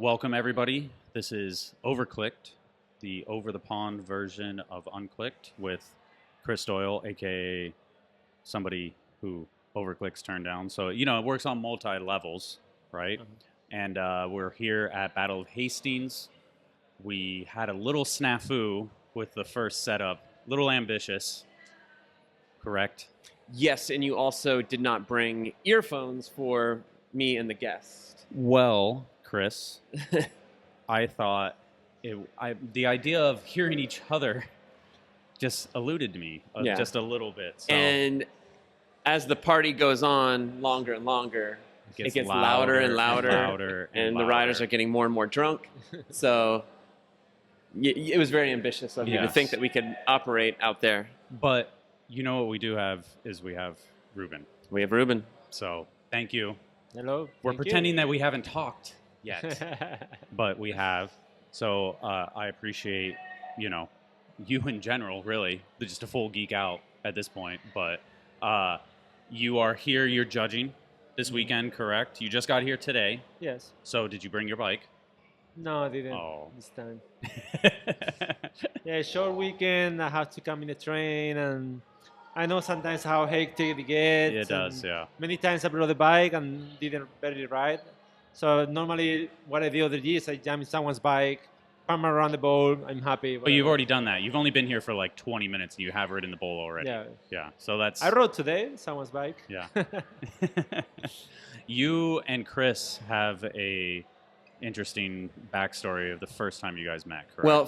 Welcome, everybody. This is Overclicked, the over-the-pond version of Unclicked with Chris Doyle, a.k.a. somebody who Overclicks turned down. So, you know, it works on multi-levels, right? And we're here at Battle of Hastings. We had a little snafu with the first setup, little ambitious, correct? Yes, and you also did not bring earphones for me and the guest. Well, Chris, I thought the idea of hearing each other just eluded me just a little bit. So. And as the party goes on longer and longer, it gets louder and louder, and the riders are getting more and more drunk. So it was very ambitious of you to think that we could operate out there. But you know what we do have is we have Ruben. We have Ruben. So thank you. Hello. We're pretending that we haven't talked yet, but we have. So I appreciate, you in general, really, just a full geek out at this point. But you are here, you're judging this weekend, correct? You just got here today. Yes. So did you bring your bike? No, I didn't this time. Yeah, short weekend, I have to come in the train, and I know sometimes how hectic it gets. It does, yeah. Many times I brought the bike and didn't barely ride. So normally what I do other years, I jam in someone's bike, palm around the bowl, I'm happy. But you've already done that. You've only been here for like 20 minutes and you have ridden the bowl already. Yeah. Yeah, so that's... I rode today, someone's bike. Yeah. You and Chris have a interesting backstory of the first time you guys met, correct? Well,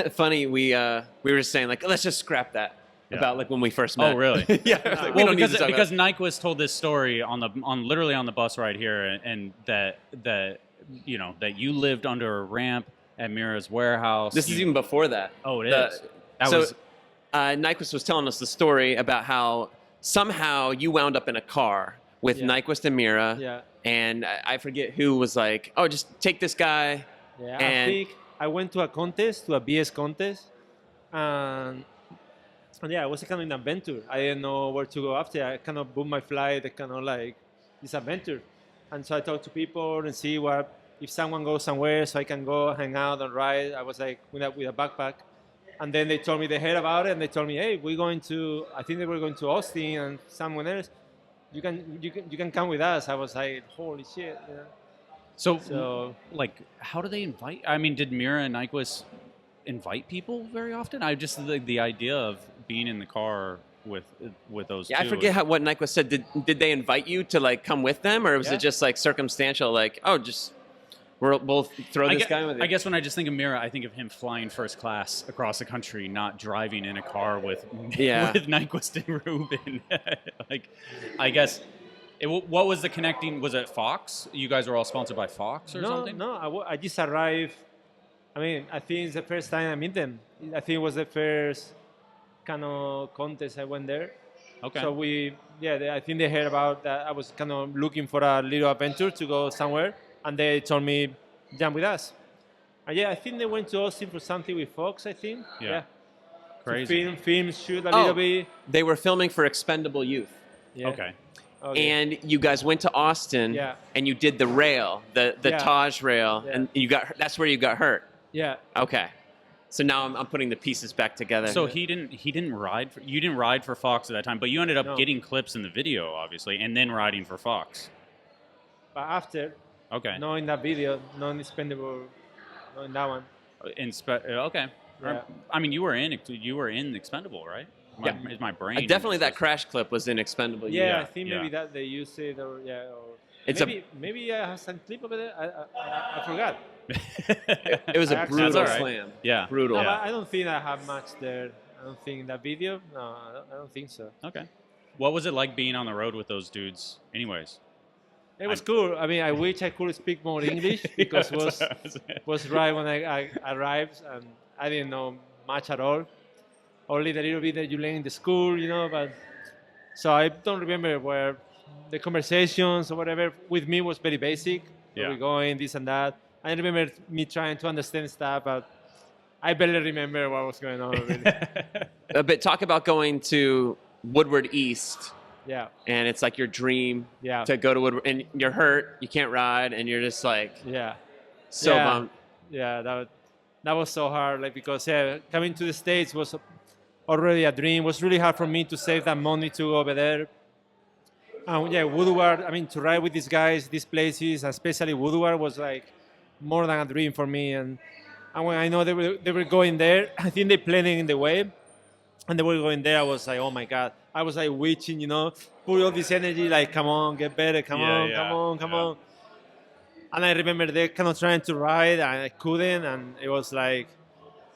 funny, we were just saying, like, let's just scrap that. Yeah. About like when we first met. Oh, really? Yeah. Like, well, because Nyquist told this story literally on the bus ride here, and that you lived under a ramp at Mira's warehouse. This is even before that. Oh, it is. Nyquist was telling us the story about how somehow you wound up in a car with Nyquist and Mira. Yeah. And I forget who was like, "Oh, just take this guy." Yeah. And I think I went to a BS contest, and yeah, it was a kind of an adventure. I didn't know where to go after. I kind of booked my flight, kind of like this adventure. And so I talked to people and see if someone goes somewhere so I can go hang out and ride. I was like with a backpack. And then they told me they heard about it and they told me, hey, I think they were going to Austin and someone else. You can come with us. I was like, holy shit. You know? So like, how do they invite? I mean, did Mira and Nyquist invite people very often? I just the idea of being in the car with those two. I forget what Nyquist said. Did they invite you to like come with them, or was it just like circumstantial, like, oh, just we'll throw this guy with you? I guess when I just think of Mira, I think of him flying first class across the country, not driving in a car with Nyquist and Ruben. Like, I guess what was the connecting? Was it Fox? You guys were all sponsored by Fox or something? No, I just arrived. I mean, I think it's the first time I meet them. I think it was the first kind of contest I went there. Okay. So I think they heard about that. I was kind of looking for a little adventure to go somewhere, and they told me, jump with us. And I think they went to Austin for something with Fox, I think. Yeah. Crazy. Film, shoot a little bit. They were filming for Expendable Youth. Yeah. Okay. And you guys went to Austin, and you did the rail, the Taj rail, and that's where you got hurt. Yeah. Okay. So now I'm putting the pieces back together. So you didn't ride for Fox at that time, but you ended up getting clips in the video, obviously, and then riding for Fox. But after. Okay. Not in that video, not in Expendable, not in that one. Okay. Yeah. I mean, you were in Expendable, right? Is my brain? Definitely that crash clip was in Expendable. Yeah, I think maybe that they used it, or maybe I have some clip of it. I forgot. It was a brutal slam. Yeah, brutal. No, I don't think I have much there. I don't think in that video. No, I don't think so. Okay. What was it like being on the road with those dudes? Anyways. It was cool. I mean, I wish I could speak more English because was right when I arrived and I didn't know much at all. Only the little bit that you learn in the school, but so I don't remember where the conversations or whatever with me was very basic. Where we're going, this and that. I remember me trying to understand stuff, but I barely remember what was going on. Really. But talk about going to Woodward East. Yeah. And it's like your dream to go to Woodward. And you're hurt, you can't ride, and you're just like... Yeah. So bummed. Yeah, that was so hard. Like because coming to the States was already a dream. It was really hard for me to save that money to go over there. And Woodward. I mean, to ride with these guys, these places, especially Woodward, was like more than a dream for me. And when I know they were going there, I think they planned it in the way, and they were going there. I was like, oh my god! I was like witching, put all this energy, like, come on, get better, come on. And I remember they kind of trying to ride, and I couldn't, and it was like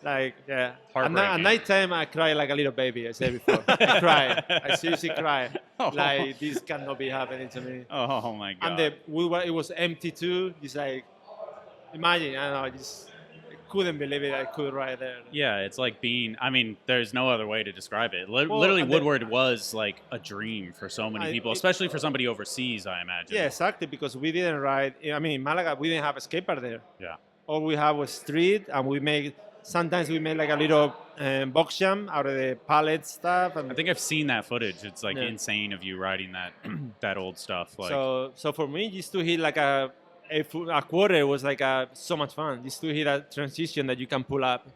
yeah. At nighttime, I cried like a little baby. I said before, I cried. I seriously cried. Like this cannot be happening to me. Oh my god! And it was empty too. It's like, imagine, I don't know, I just couldn't believe it. I could ride there. Yeah, it's like being. I mean, there's no other way to describe it. Literally, Woodward was like a dream for so many people, especially for somebody overseas. I imagine. Yeah, exactly. Because we didn't ride. I mean, in Malaga, we didn't have a skate park there. Yeah. All we have was street, and sometimes we made like a little box jump out of the pallet stuff. And I think I've seen that footage. It's like insane of you riding that old stuff. Like, so for me, just to hit like a quarter was like so much fun. Just to hit a transition that you can pull up.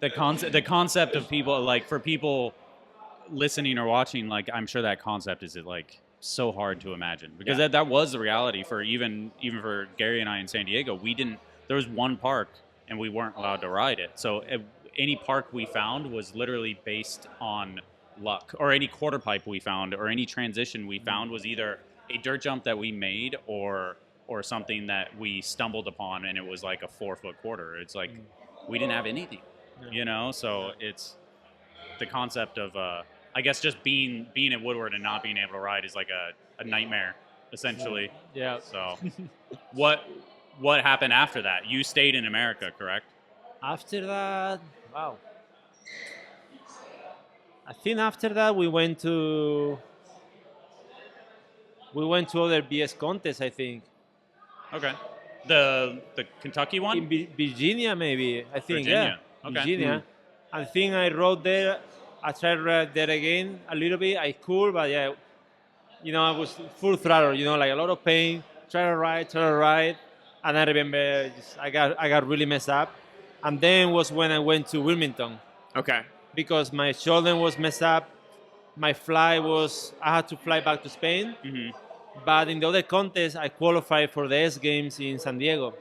the concept of people, like for people listening or watching, like I'm sure that concept is like so hard to imagine because that was the reality for even for Gary and I in San Diego. There was one park and we weren't allowed to ride it. So any park we found was literally based on luck, or any quarter pipe we found or any transition we found was either a dirt jump that we made or something that we stumbled upon, and it was like a 4-foot quarter. It's like we didn't have anything, So it's the concept of I guess just being at Woodward and not being able to ride is like a nightmare, essentially. Yeah. So what happened after that? You stayed in America, correct? After that, wow. I think after that we went to other BS contests, I think. Okay. The Kentucky one? In Virginia, maybe. I think, Virginia. yeah. Okay. Virginia. I think I rode there. I tried to ride there again a little bit. I could, but I was full throttle, like a lot of pain. Try to ride. And I remember I got really messed up. And then was when I went to Wilmington. Okay. Because my shoulder was messed up. My I had to fly back to Spain. Mm-hmm. But in the other contest, I qualified for the S Games in San Diego.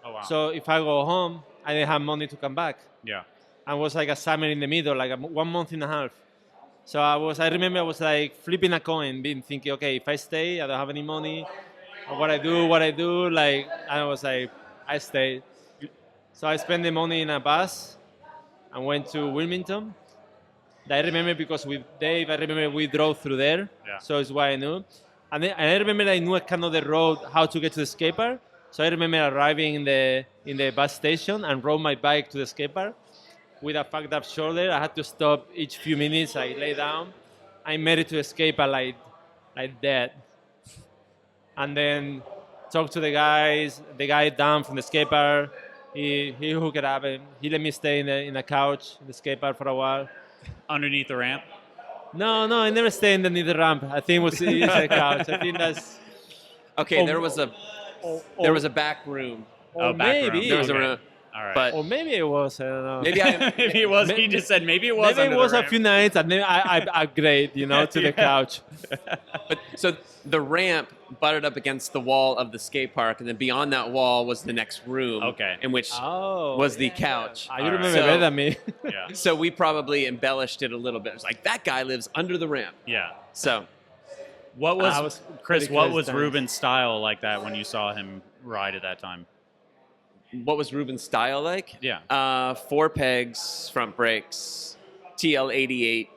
Oh, wow. So if I go home, I didn't have money to come back. Yeah. And it was like a summer in the middle, like 1 month and a half. So I remember I was like flipping a coin, thinking, okay, if I stay, I don't have any money. Or what I do, like, I was like, I stayed. So I spent the money in a bus and went to Wilmington. I remember because with Dave, we drove through there. Yeah. So it's why I knew. And I remember I knew kind of the road, how to get to the skate park. So I remember arriving in the bus station and rode my bike to the skate park with a fucked up shoulder. I had to stop each few minutes. I lay down. I made it to the skate park like that. And then talked to the guy down from the skate park. He hooked it up and he let me stay in the couch in the skate park for a while. Underneath the ramp? No, I never stayed underneath the ramp. I think it's a couch. I think that's... Okay, there was a back room. Or maybe. There was a room. All right. Or maybe it was, I don't know. Maybe it was. He just said maybe it was. Maybe it was a few nights, and then I upgrade, to the couch. But so the ramp butted up against the wall of the skate park, and then beyond that wall was the next room. Okay. In which was the couch. You remember better than me. Yeah. So we probably embellished it a little bit. It's like that guy lives under the ramp. Yeah. So, what was Chris? pretty What close was times. Ruben's style like that when you saw him ride at that time? what was Ruben's style like? Yeah. 4 pegs, front brakes, TL88.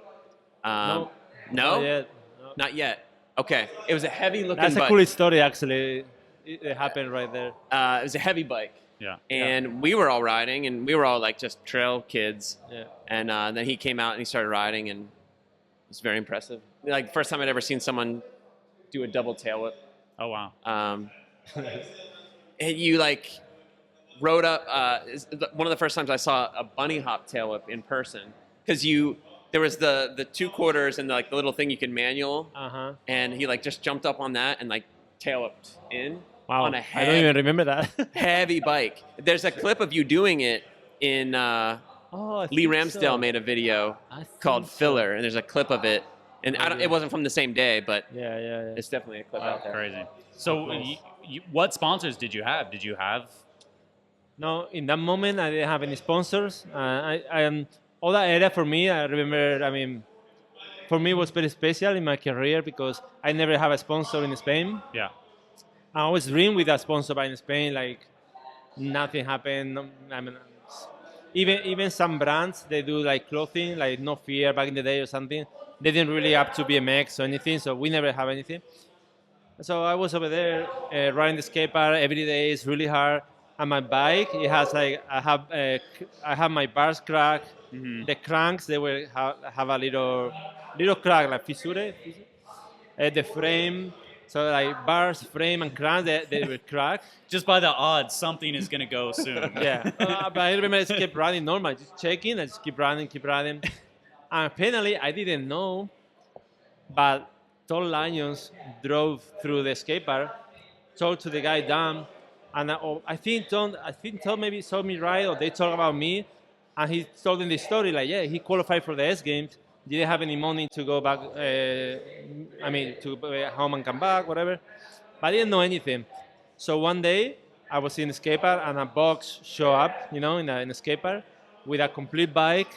No. No? Not yet. No. Not yet. Okay. It was a heavy looking That's bike. a cool story, actually. It happened right there. It was a heavy bike. Yeah. And we were all riding, and we were all like just trail kids. Yeah. And then he came out and he started riding, and it was very impressive. Like, first time I'd ever seen someone do a double tail whip. Oh, wow. And you like rode up. One of the first times I saw a bunny hop tail whip in person, because there was the 2 quarters and the little thing you can manual, Uh-huh. and he like just jumped up on that and like tail whipped in. Wow. on a I don't even remember that. heavy bike. There's a clip of you doing it in Lee Ramsdale made a video called Filler, and there's a clip of it. And it wasn't from the same day, but yeah. it's definitely a clip out there. Crazy. So, what sponsors did you have? Did you have? No, in that moment I didn't have any sponsors. All that era for me, I remember. I mean, for me it was very special in my career because I never have a sponsor in Spain. Yeah. I always dream with a sponsor, but in Spain, like nothing happened. I mean, even some brands they do like clothing, like No Fear back in the day or something. They didn't really up to BMX or anything, so we never have anything. So I was over there riding the skate park every day. It's really hard. And my bike, it has like I have my bars crack. Mm-hmm. The cranks they will have a little crack like fissure. The frame, so like bars, frame, and cranks they will crack. Just by the odds, something is gonna go soon. Yeah, but I remember I just kept running normal, just checking. I just keep running. And apparently, I didn't know, but tall lions drove through the skate park, talked to the guy down, and I think Tom maybe saw me ride, or they talked about me, and he told them the story like, yeah, he qualified for the S Games, didn't have any money to go back, to go home and come back, whatever, but I didn't know anything. So one day, I was in the skate park, and a box showed up, in the skate park, with a complete bike,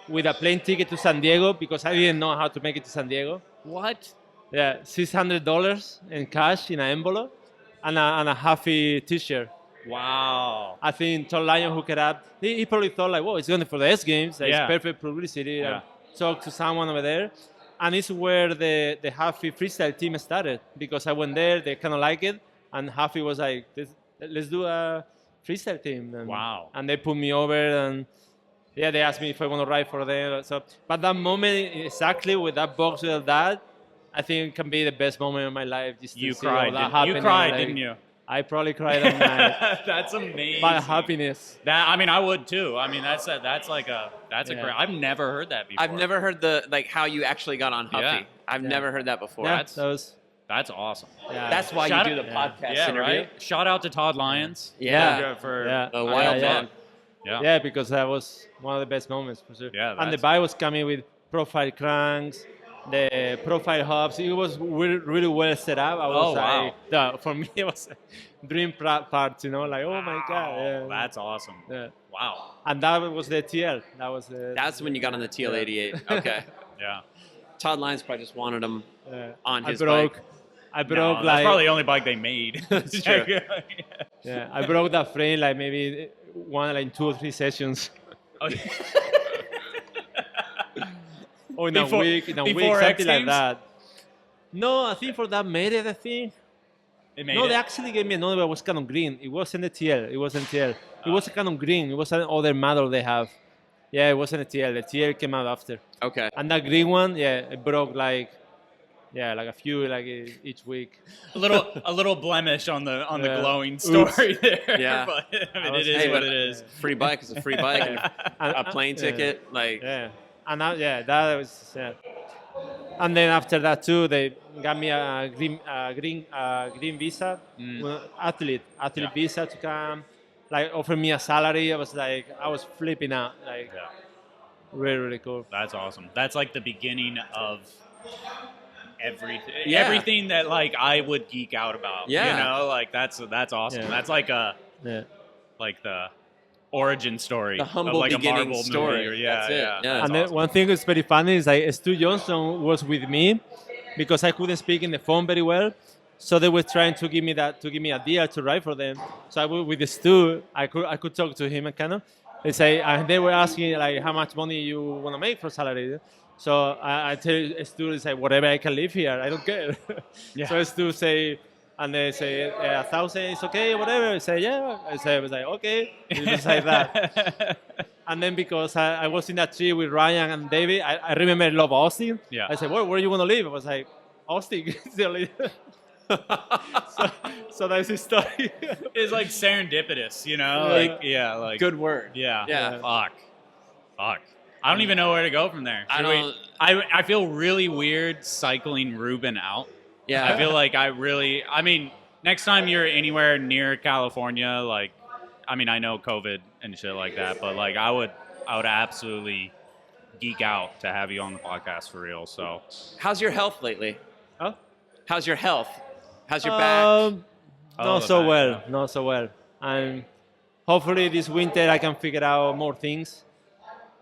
with a plane ticket to San Diego because I didn't know how to make it to San Diego. What? Yeah, $600 in cash in an envelope and a Huffy T-shirt. Wow. I think Tom Lyon hooked it up. He probably thought like, "Whoa, it's going for the S Games. Like, It's perfect publicity." Yeah. Talked to someone over there, and it's where the Huffy freestyle team started because I went there. They kind of like it, and Huffy was like, "Let's do a freestyle team." And, wow. And they put me over and. Yeah, they asked me if I want to ride for them. So, but that moment, exactly with that box with that, I think it can be the best moment of my life. Just to see all that happening. You cried, didn't you? I probably cried that night. That's amazing. By happiness. I would too. I mean, that's a great. I've never heard that before. I've never heard how you actually got on Huffy. Yeah. I've never heard that before. Yeah, that's awesome. Yeah. That's why you do the podcast interview. Right? Shout out to Todd Lyons. For the wild man. Yeah, because that was one of the best moments for sure. Yeah, and the bike was coming with profile cranks, the profile hubs. It was really well set up. For me, it was a dream part. Like, oh my god, yeah. That's awesome. Yeah. Wow. And that was the TL. That's when you got on the TL88. Okay. Yeah. Todd Lyons probably just wanted him on his bike. I broke that's probably the only bike they made. That's true. Yeah, I broke that frame like maybe 2 or 3 sessions. Okay. Or in a week, something like that. No, I think for that made it, they actually gave me another one. It was Canon Green. It wasn't a TL. It wasn't TL. It was a Canon Green. It was another model they have. Yeah, it wasn't a TL. The TL came out after. Okay. And that green one, it broke like a few each week. A little blemish on the glowing story there. Yeah. But it is what it is. Free bike is a free bike. And a plane ticket, Yeah. And that was. Yeah. And then after that too, they got me a green visa, athlete visa to come. Like offered me a salary. I was flipping out. Really, really cool. That's awesome. That's like the beginning of everything that I would geek out about. That's awesome. Yeah. That's like the origin story, the humble of beginning a Marvel story. Movie. That's it. Yeah. And then one thing that's very funny is Stu Johnson was with me because I couldn't speak in the phone very well. So they were trying to give me a deal to ride for them. So I was with Stu. I could talk to him and kind of. They were asking how much money you want to make for salary. So I tell Stu, whatever I can live here, I don't care. Yeah. So Stu say, and they say 1,000 is okay, whatever. I say yeah. I was like okay. It was like that. And then because I was in that tree with Ryan and David, I remember I love Austin. Yeah. I said, where you want to live? I was like, Austin. so that's his story. It's like serendipitous, good word. Yeah. Fuck. I don't even know where to go from there. I feel really weird cycling Ruben out. Yeah. I feel like next time you're anywhere near California, like, I mean, I know COVID and shit like that, but like, I would absolutely geek out to have you on the podcast for real. So, how's your health lately? Huh? How's your health? How's your back? Not so well. Not so well. And hopefully this winter I can figure out more things.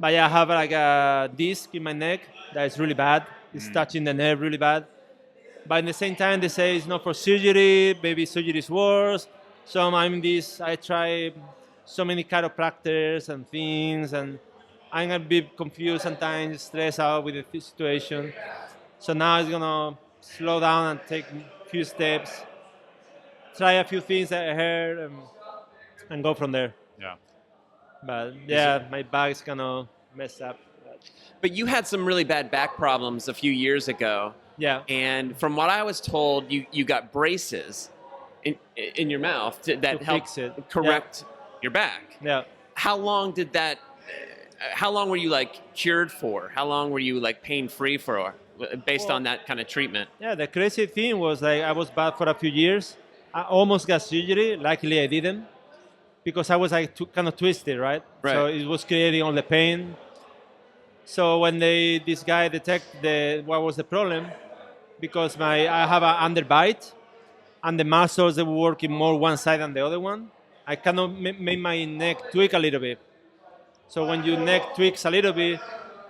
But yeah, I have like a disc in my neck that is really bad. It's touching the nerve really bad. But at the same time, they say it's not for surgery. Maybe surgery is worse. So I try so many chiropractors and things, and I'm a bit confused sometimes, stressed out with the situation. So now it's gonna slow down and take a few steps, try a few things that I heard, and go from there. Yeah. But yeah, my back is kind of messed up. But you had some really bad back problems a few years ago. Yeah. And from what I was told, you got braces in your mouth that help correct your back. Yeah. How long were you like cured for? How long were you like pain free for based on that kind of treatment? Yeah, the crazy thing was like I was bad for a few years. I almost got surgery. Luckily I didn't because I was like kind of twisted, right? So it was creating all the pain. So when this guy detected what was the problem, because I have an underbite and the muscles that were working more one side than the other one, I kind of made my neck tweak a little bit. So when your neck tweaks a little bit,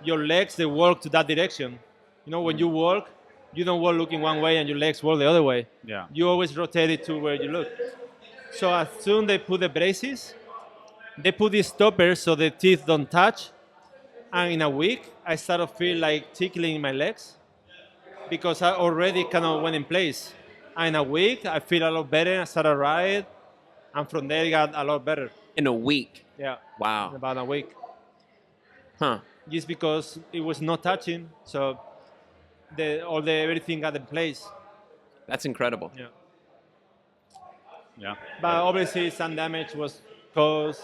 your legs, they work to that direction. You know, when you walk, you don't walk looking one way and your legs walk the other way. Yeah. You always rotate it to where you look. So as soon as they put the braces, they put these stoppers so the teeth don't touch. And in a week, I started to feel like tickling in my legs because I already kind of went in place. And in a week, I feel a lot better. I started to ride. And from there, it got a lot better. In a week? Yeah. Wow. In about a week. Huh. Just because it was not touching, so everything got in place. That's incredible. Yeah. Yeah. But obviously, some damage was caused.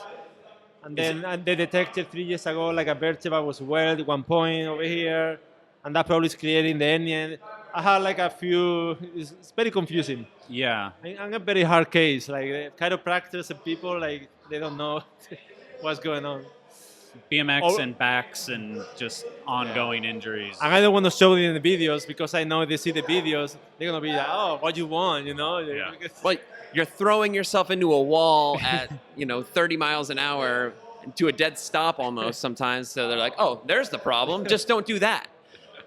And then they detected 3 years ago like a vertebra was weird at one point over here, and that probably is creating the hernia. I had like a few. It's very confusing. Yeah. I'm a very hard case. Like the chiropractors and people, like they don't know what's going on. BMX and backs and just ongoing injuries. And I don't want to show them in the videos because I know if they see the videos, they're gonna be like, "Oh, what you want?" You know? Yeah. Well, you're throwing yourself into a wall at 30 miles an hour to a dead stop almost sometimes. So they're like, "Oh, there's the problem. Just don't do that."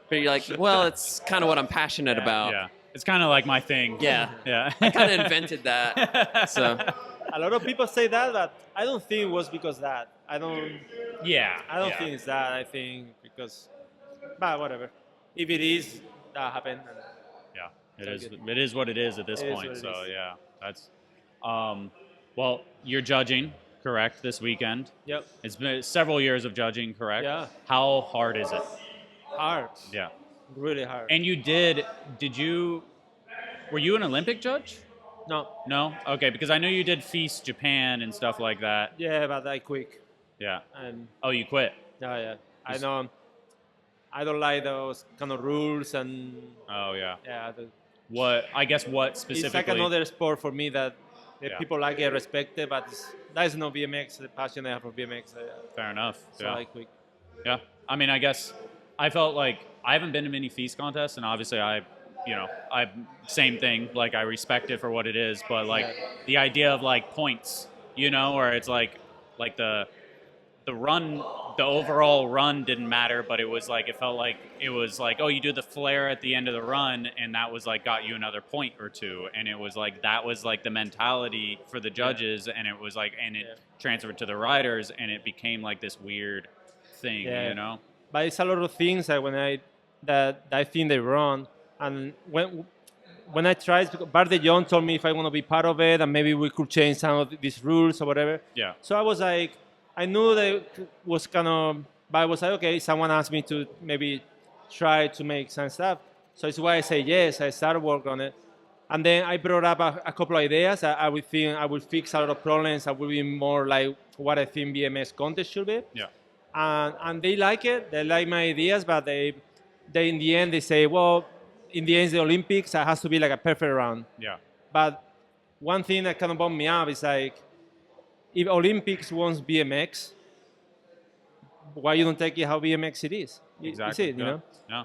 But you're like, "Well, it's kind of what I'm passionate about." Yeah. It's kind of like my thing. Yeah. Yeah. I kind of invented that. So a lot of people say that, but I don't think it was because that. I don't think it's that. I think because, but whatever. If it is, that happened. Yeah, it is what it is at this point. So yeah, that's. Well, you're judging, correct? This weekend. Yep. It's been several years of judging, correct? Yeah. How hard is it? Hard. Yeah. Really hard. And were you an Olympic judge? No. No? Okay, because I know you did Feast Japan and stuff like that. Yeah, but I quit. Yeah. And oh, you quit? Yeah. I know. I don't like those kind of rules and. Oh yeah. Yeah. What specifically? It's like another sport for me that people like it, respected, but that is not BMX. The passion I have for BMX. Fair enough. So I quit. Yeah. I mean, I guess I felt like I haven't been to many Feast contests, and obviously I same thing. Like I respect it for what it is, but like the idea of like points, where it's like the run, the overall run didn't matter, but it felt like it was like, oh, you do the flare at the end of the run, and that was like got you another point or two, and it was like that was like the mentality for the judges, and it was like, and it transferred to the riders, and it became like this weird thing, But it's a lot of things that I think they're wrong. And when I tried, Bart de Jong told me if I want to be part of it and maybe we could change some of these rules or whatever. Yeah. So I was like, I knew that it was kind of, but I was like, okay, someone asked me to maybe try to make some stuff. So it's why I say yes, I started work on it. And then I brought up a couple of ideas. I would think I will fix a lot of problems. I will be more like what I think BMX contest should be. Yeah. And they like it. They like my ideas, but they in the end, they say, well, in the end, the Olympics, it has to be like a perfect round. Yeah. But one thing that kind of bummed me up is like, if Olympics wants BMX, why you don't take it how BMX it is? Exactly. You know? Yeah.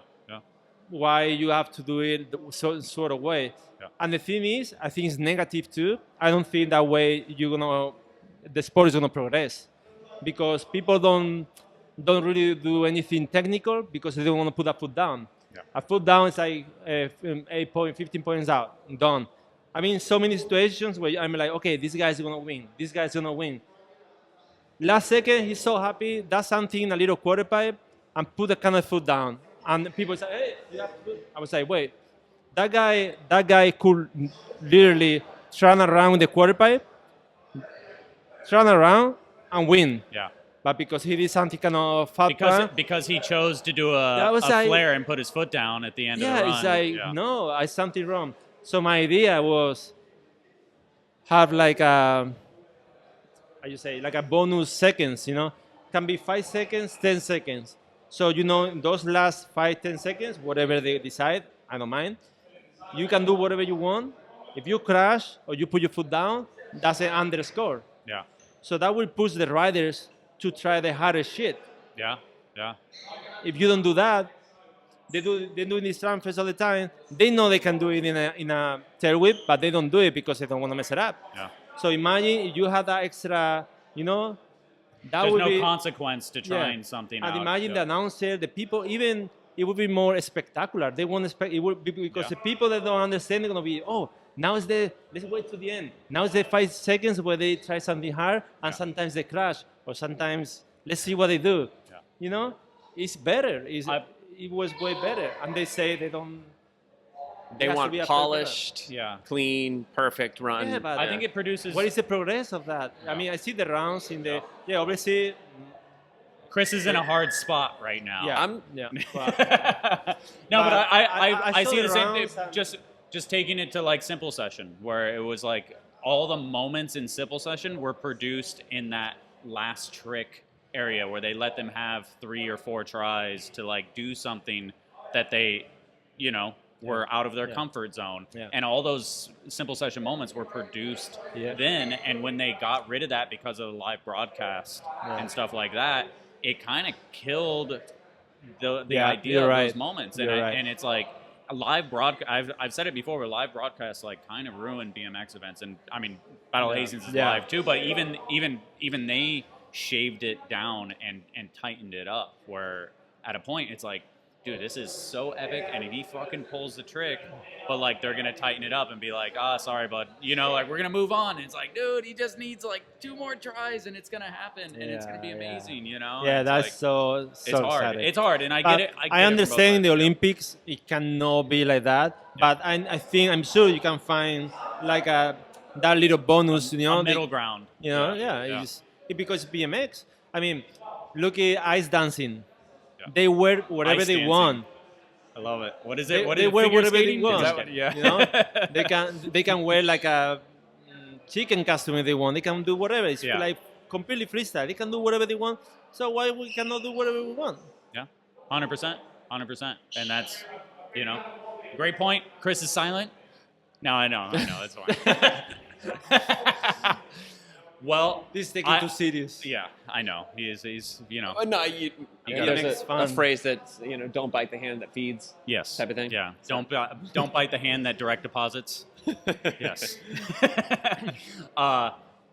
Why you have to do it sort of way. Yeah. And the thing is, I think it's negative too. I don't think that way the sport is gonna progress, because people don't really do anything technical because they don't want to put a foot down. Yeah. A foot down is like 15 points out, done. I mean, so many situations where I'm like, okay, this guy's gonna win. This guy's gonna win. Last second, he's so happy, does something in a little quarter pipe, and put the kind of foot down. And people say, hey, you have to. I was like, wait, that guy could literally turn around with the quarter pipe, turn around and win. Yeah. But because he did something kind of fat because he chose to do a like, flare and put his foot down at the end of the run. It's like, no, I something wrong. So my idea was have like a bonus seconds, can be 5 seconds, 10 seconds. So, in those last 5-10 seconds, whatever they decide, I don't mind. You can do whatever you want. If you crash or you put your foot down, that's an underscore. Yeah. So that will push the riders to try the hardest shit. Yeah. If you don't do that, they're doing these transfers all the time. They know they can do it in a tail whip, but they don't do it because they don't want to mess it up. Yeah. So imagine if you had that extra, that There's would no be consequence to trying something out. And imagine the announcer, the people, even it would be more spectacular. They won't expect it would be because the people that don't understand are gonna be, now is let's wait to the end. Now is the 5 seconds where they try something hard and sometimes they crash or sometimes let's see what they do. Yeah. It's better. It was way better. And they say they don't. They want polished, clean, perfect run. Yeah, but I think it produces. What is the progress of that? I mean, I see the rounds in the. Yeah, obviously. Chris is in a hard spot right now. Yeah. But I see the same thing. Just taking it to like simple session, where it was like all the moments in simple session were produced in that last trick area where they let them have 3 or 4 tries to like do something that they, were out of their comfort zone. Yeah. And all those simple session moments were produced then. And when they got rid of that because of the live broadcast and stuff like that, it kind of killed the idea of those moments. And it's like a live broadcast. I've said it before, but live broadcasts like kind of ruined BMX events. And I mean, Battle of Hastings is live too, but even they shaved it down and tightened it up, where at a point it's like, dude, this is so epic, and if he fucking pulls the trick, but like they're gonna tighten it up and be like, sorry, bud, like we're gonna move on. And it's like, dude, he just needs like 2 more tries, and it's gonna happen, and it's gonna be amazing, Yeah, that's like, so it's hard. Exciting. It's hard, and I get it. I understand in the Olympics it cannot be like that, but I'm sure you can find like that little bonus, a middle ground. It's because BMX. I mean, look at ice dancing. They wear whatever they want. I love it. What is it? They wear whatever they want. That, they can wear like a chicken costume if they want. They can do whatever. It's like completely freestyle. They can do whatever they want. So why we cannot do whatever we want? Yeah, 100%, and that's great point. Chris is silent. No, I know, it's fine. Well, this is taking too serious. Yeah, I know. He's there's a phrase that don't bite the hand that feeds. Yes. Type of thing. Yeah. Don't bite the hand that direct deposits. Yes.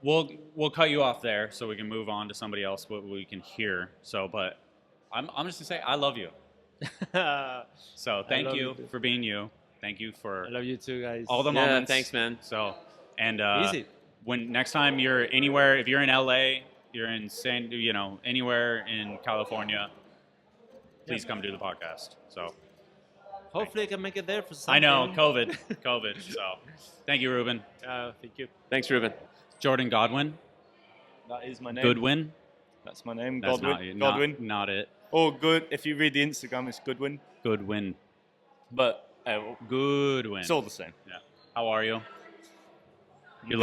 We'll cut you off there so we can move on to somebody else what we can hear. So, but I'm just gonna say I love you. So thank you for being you. Thank you for. I love you too, guys. All the moments. Thanks, man. So and easy. When next time you're anywhere, if you're in LA, you're in anywhere in California, please come do the podcast. So hopefully I can make it there for something. I know, COVID. So thank you, Ruben. Thank you. Thanks, Ruben. Jordan Godwin. That is my name. Goodwin. That's my name. That's Godwin. Godwin. Not it. Oh, good. If you read the Instagram, it's Goodwin. Goodwin. But Goodwin. It's all the same. Yeah. How are you? Your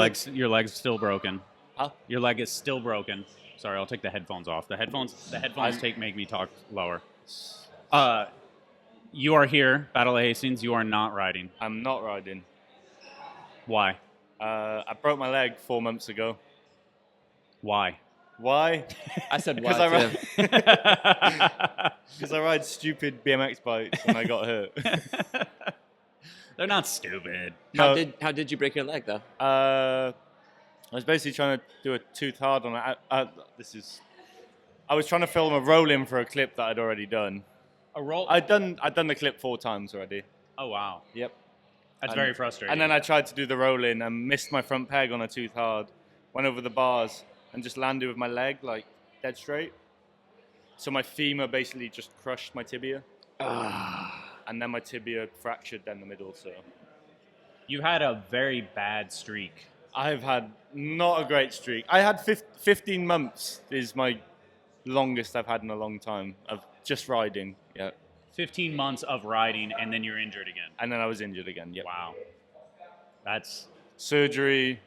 leg's still broken. Huh? Your leg is still broken. Sorry, I'll take the headphones off. The headphones make me talk lower. You are here, Battle of Hastings. You are not riding. I'm not riding. Why? I broke my leg 4 months ago. Why? Why? I said Because why I too. because I ride stupid BMX bikes and I got hurt. They're not stupid. How did you break your leg though? I was basically trying to do a tooth hard on it. I was trying to film a roll-in for a clip that I'd already done. A roll? I'd done the clip 4 times already. Oh, wow. Yep. That's very frustrating. And then I tried to do the roll-in and missed my front peg on a tooth hard, went over the bars and just landed with my leg like dead straight. So my femur basically just crushed my tibia. And then my tibia fractured down the middle. So you had a very bad streak. I've had not a great streak. I had 15 months is my longest I've had in a long time of just riding. Yeah. 15 months of riding, and then you're injured again. And then I was injured again. Yep. Wow. That's surgery.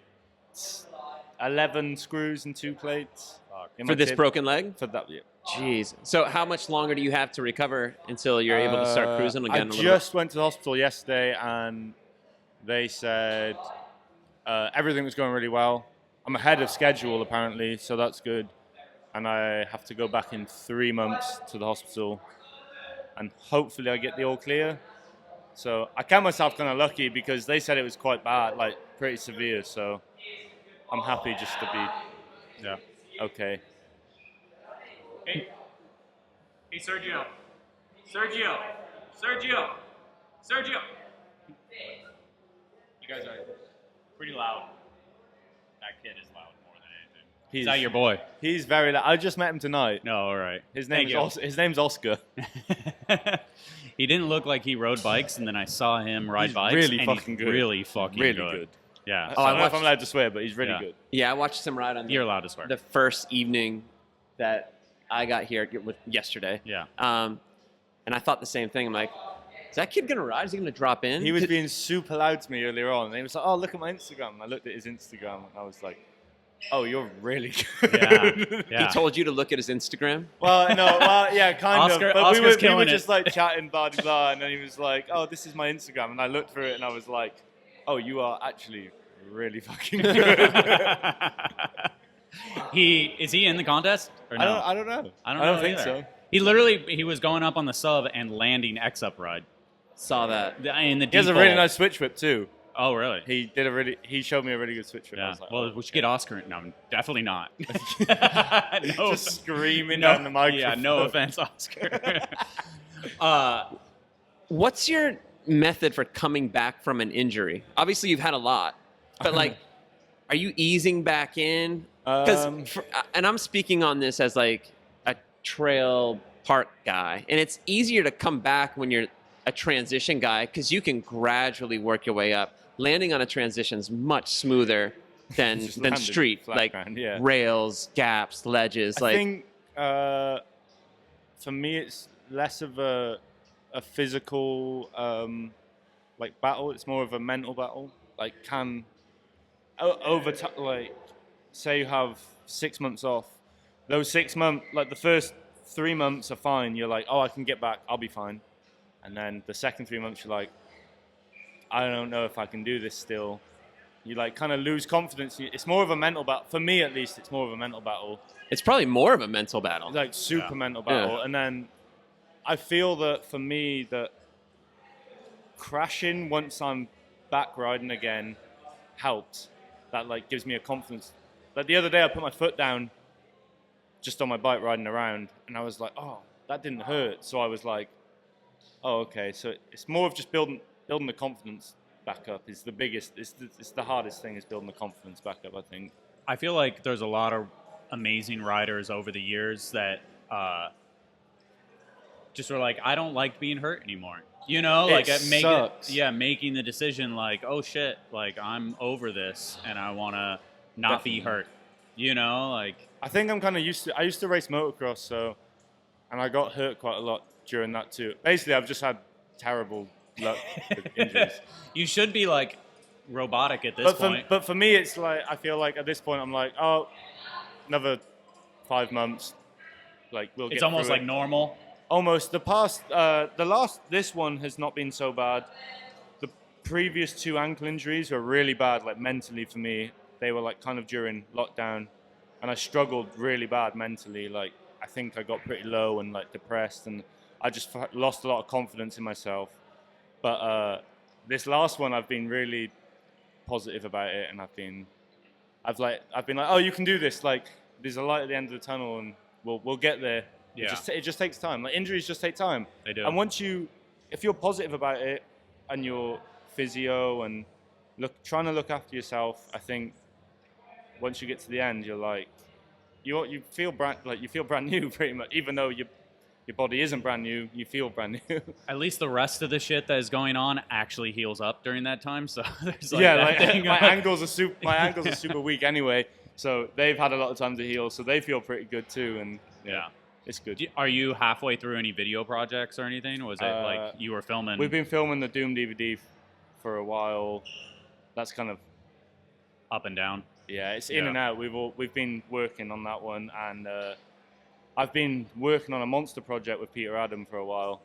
11 screws and 2 plates. For this broken leg? For that, yeah. Jeez. So how much longer do you have to recover until you're able to start cruising again? I just went to the hospital yesterday, and they said everything was going really well. I'm ahead of schedule, apparently, so that's good. And I have to go back in 3 months to the hospital, and hopefully I get the all clear. So I count myself kind of lucky because they said it was quite bad, like pretty severe. So I'm happy just to be okay. Hey, Sergio. You guys are pretty loud. That kid is loud more than anything. Is that your boy? He's very loud. I just met him tonight. No, all right. His name's Oscar. He didn't look like he rode bikes, and then I saw him ride bikes. Really and fucking he's good. Really fucking good. Yeah. I don't know if I'm allowed to swear, but he's really good. Yeah, I watched him ride on You're allowed to swear. the first evening that I got here yesterday. Yeah. And I thought the same thing. I'm like, is that kid going to ride? Is he going to drop in? He was being super loud to me earlier on. And he was like, oh, look at my Instagram. And I looked at his Instagram, and I was like, oh, you're really good. Yeah. He told you to look at his Instagram? Well, no, yeah, kind of. But Oscar's we were killing just like chatting, blah, blah, blah. And then he was like, oh, this is my Instagram. And I looked through it, and I was like, oh, you are actually really fucking good. Is he in the contest or no? I don't know. I don't think either. so. He was going up on the sub and landing X up ride. Saw that. In the He has a really nice switch whip too. Oh, really? He showed me a really good switch whip. Yeah. I was like, Well, we should get Oscar. No, definitely not. no, just screaming down the microphone. Yeah, no offense, Oscar. What's your method for coming back from an injury? Obviously, you've had a lot, but like, are you easing back in? And I'm speaking on this as like a trail park guy, and it's easier to come back when you're a transition guy because you can gradually work your way up. Landing on a transition is much smoother than street, like rails, gaps, ledges. I think for me, it's less of a physical like battle. It's more of a mental battle. Like over time, like say you have 6 months off. Those 6 months, like the first 3 months are fine. You're like, oh, I can get back. I'll be fine. And then the second 3 months, you're like, I don't know if I can do this still. You like kind of lose confidence. It's more of a mental battle. For me, at least, it's more of a mental battle. It's probably more of a mental battle. It's like super mental battle. Yeah. And then I feel that for me, that crashing once I'm back riding again helps. That like gives me a confidence. Like the other day, I put my foot down just on my bike riding around, and I was like, oh, that didn't hurt. So I was like, oh, okay. So it's more of just building the confidence back up is the biggest. It's the hardest thing is building the confidence back up, I think. I feel like there's a lot of amazing riders over the years that just were like, I don't like being hurt anymore. You know, like making the decision like, oh shit, like I'm over this and I want to not be hurt. You know, like I think I'm kind of used to. I used to race motocross, and I got hurt quite a lot during that too. Basically, I've just had terrible luck with injuries. You should be like robotic at this point. But for me, it's like I feel like at this point I'm like, oh, another 5 months. Like we'll get. It's almost through like normal. Almost. This one has not been so bad. The previous 2 ankle injuries were really bad, like mentally for me. They were like kind of during lockdown, and I struggled really bad mentally. Like I think I got pretty low and like depressed, and I just lost a lot of confidence in myself. But this last one, I've been really positive about it, and I've been like, oh, you can do this. Like there's a light at the end of the tunnel, and we'll get there. Yeah. It just takes time. Like injuries just take time. They do. And if you're positive about it, and you're physio and trying to look after yourself, I think once you get to the end, you're like, you feel brand new pretty much. Even though your body isn't brand new, you feel brand new. At least the rest of the shit that is going on actually heals up during that time. So there's like my ankles are super weak anyway. So they've had a lot of time to heal. So they feel pretty good too. And yeah. It's good. Are you halfway through any video projects or anything? Was it like you were filming? We've been filming the Doom DVD for a while. That's kind of up and down. Yeah, it's in and out. We've been working on that one, and I've been working on a monster project with Peter Adam for a while,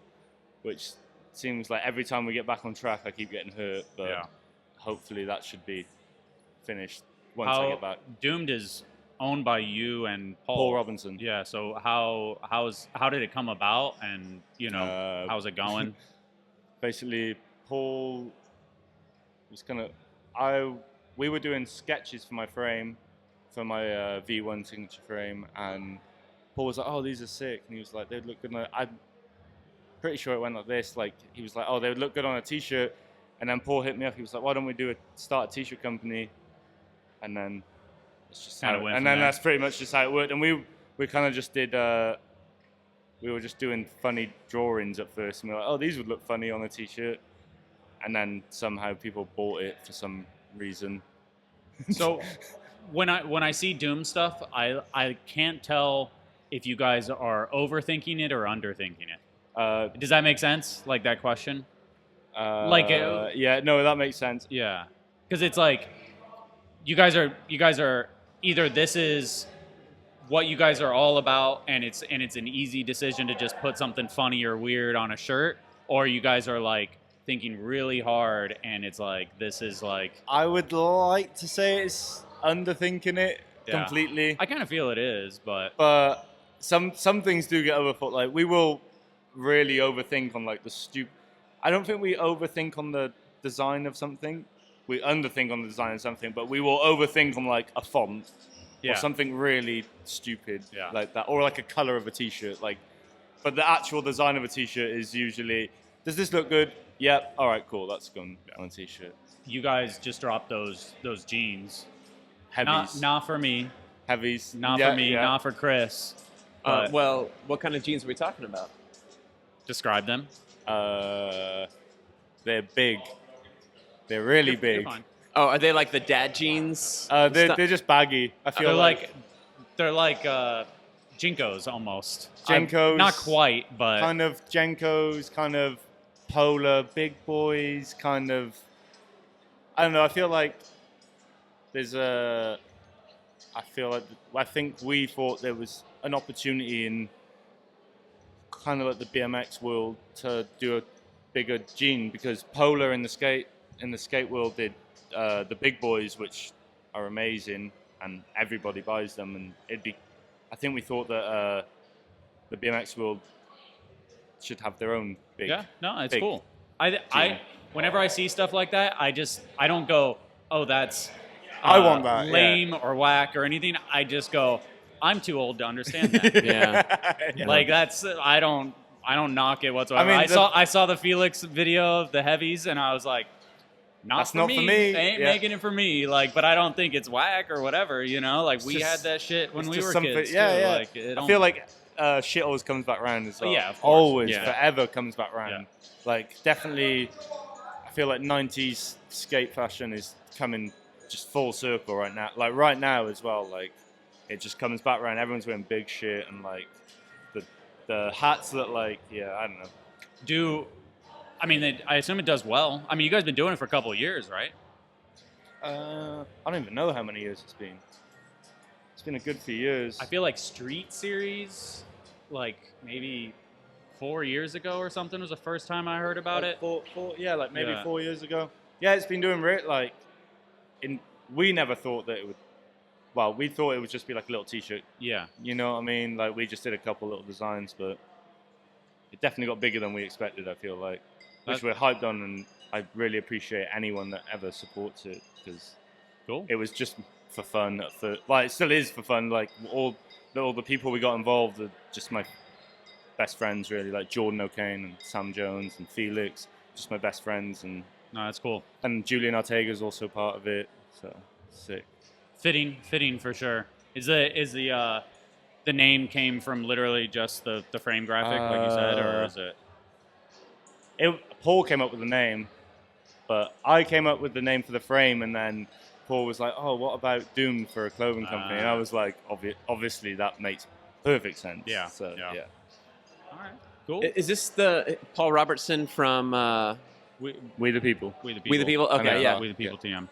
which seems like every time we get back on track, I keep getting hurt. But hopefully that should be finished once I get back. Doomed is owned by you and Paul Robinson. Yeah. So how did it come about, and how's it going? Basically, Paul was we were doing sketches for my frame, for my V1 signature frame, and Paul was like, "Oh, these are sick," and he was like, "They'd look good." I'm pretty sure it went like this. Like he was like, "Oh, they would look good on a T-shirt," and then Paul hit me up. He was like, "Why don't we start a T-shirt company?" And then it's just that's pretty much just how it worked. And we kind of just did. We were just doing funny drawings at first, and we were like, "Oh, these would look funny on a T-shirt," and then somehow people bought it for some reason. So when I see Doom stuff, I can't tell if you guys are overthinking it or underthinking it. Does that make sense? Like that question? Yeah, no, that makes sense. Yeah, because it's like you guys are either this is what you guys are all about, and it's an easy decision to just put something funny or weird on a shirt, or you guys are like thinking really hard, and it's like this is like. I would like to say it's underthinking it completely. I kind of feel it is, but some things do get overthought. Like we will really overthink on like the stupid. I don't think we overthink on the design of something. We underthink on the design of something, but we will overthink on like a font or something really stupid like that, or like a color of a T-shirt. Like, but the actual design of a T-shirt is usually, does this look good? Yep. All right, cool. That's gone on a T-shirt. You guys just dropped those jeans. Heavies. Not for me. Heavies. Not for me. Not for Chris. Well, what kind of jeans are we talking about? Describe them. They're big. They're really big. You're fine. Oh, are they like the dad jeans? They're just baggy. I feel they're like Jinkos almost. Jinkos. Not quite, but kind of Jinkos, kind of polar big boys, kind of. I don't know. I feel like I think we thought there was an opportunity in kind of like the BMX world to do a bigger jean, because Polar in the skate world did the big boys, which are amazing, and everybody buys them, and I think we thought that the BMX world should have their own big. Yeah, no, it's cool. I whenever I see stuff like that, I don't go, oh, that's I want that lame or whack or anything. I just go, I'm too old to understand that. Yeah. Like that's I don't knock it whatsoever. I mean, I saw the Felix video of the heavies, and I was like, That's not for me. They ain't making it for me. Like, but I don't think it's whack or whatever. Like we had that shit when we were kids. Yeah. Like, I feel like shit always comes back around as well. Yeah, of course. Always, forever comes back around. Yeah. Like definitely, I feel like 90s skate fashion is coming just full circle right now. Like right now as well. Like it just comes back around. Everyone's wearing big shit, and like the hats look like I don't know. I assume it does well. I mean, you guys have been doing it for a couple of years, right? I don't even know how many years it's been. It's been a good few years. I feel like Street Series, like maybe 4 years ago or something was the first time I heard about it. Maybe 4 years ago. Yeah, it's been doing like we never thought that it would. Well, we thought it would just be like a little T-shirt. Yeah. You know what I mean? Like we just did a couple little designs, but it definitely got bigger than we expected. I feel like, which we're hyped on, and I really appreciate anyone that ever supports it because Cool. it was just for fun. It still is for fun. Like all the people we got involved are just my best friends, really. Like Jordan O'Kane and Sam Jones and Felix, just my best friends, and No, that's cool. and Julian Ortega is also part of it. So sick. Fitting for sure. Is the name came from literally just the frame graphic, like you said, or is it? Paul came up with the name, but I came up with the name for the frame, and then Paul was like, "Oh, what about Doom for a clothing company?" And I was like, "Obviously, that makes perfect sense." Yeah. So yeah. All right. Cool. Is this the Paul Robertson from We the People. We the People. We the People? Okay, yeah. We the People TM.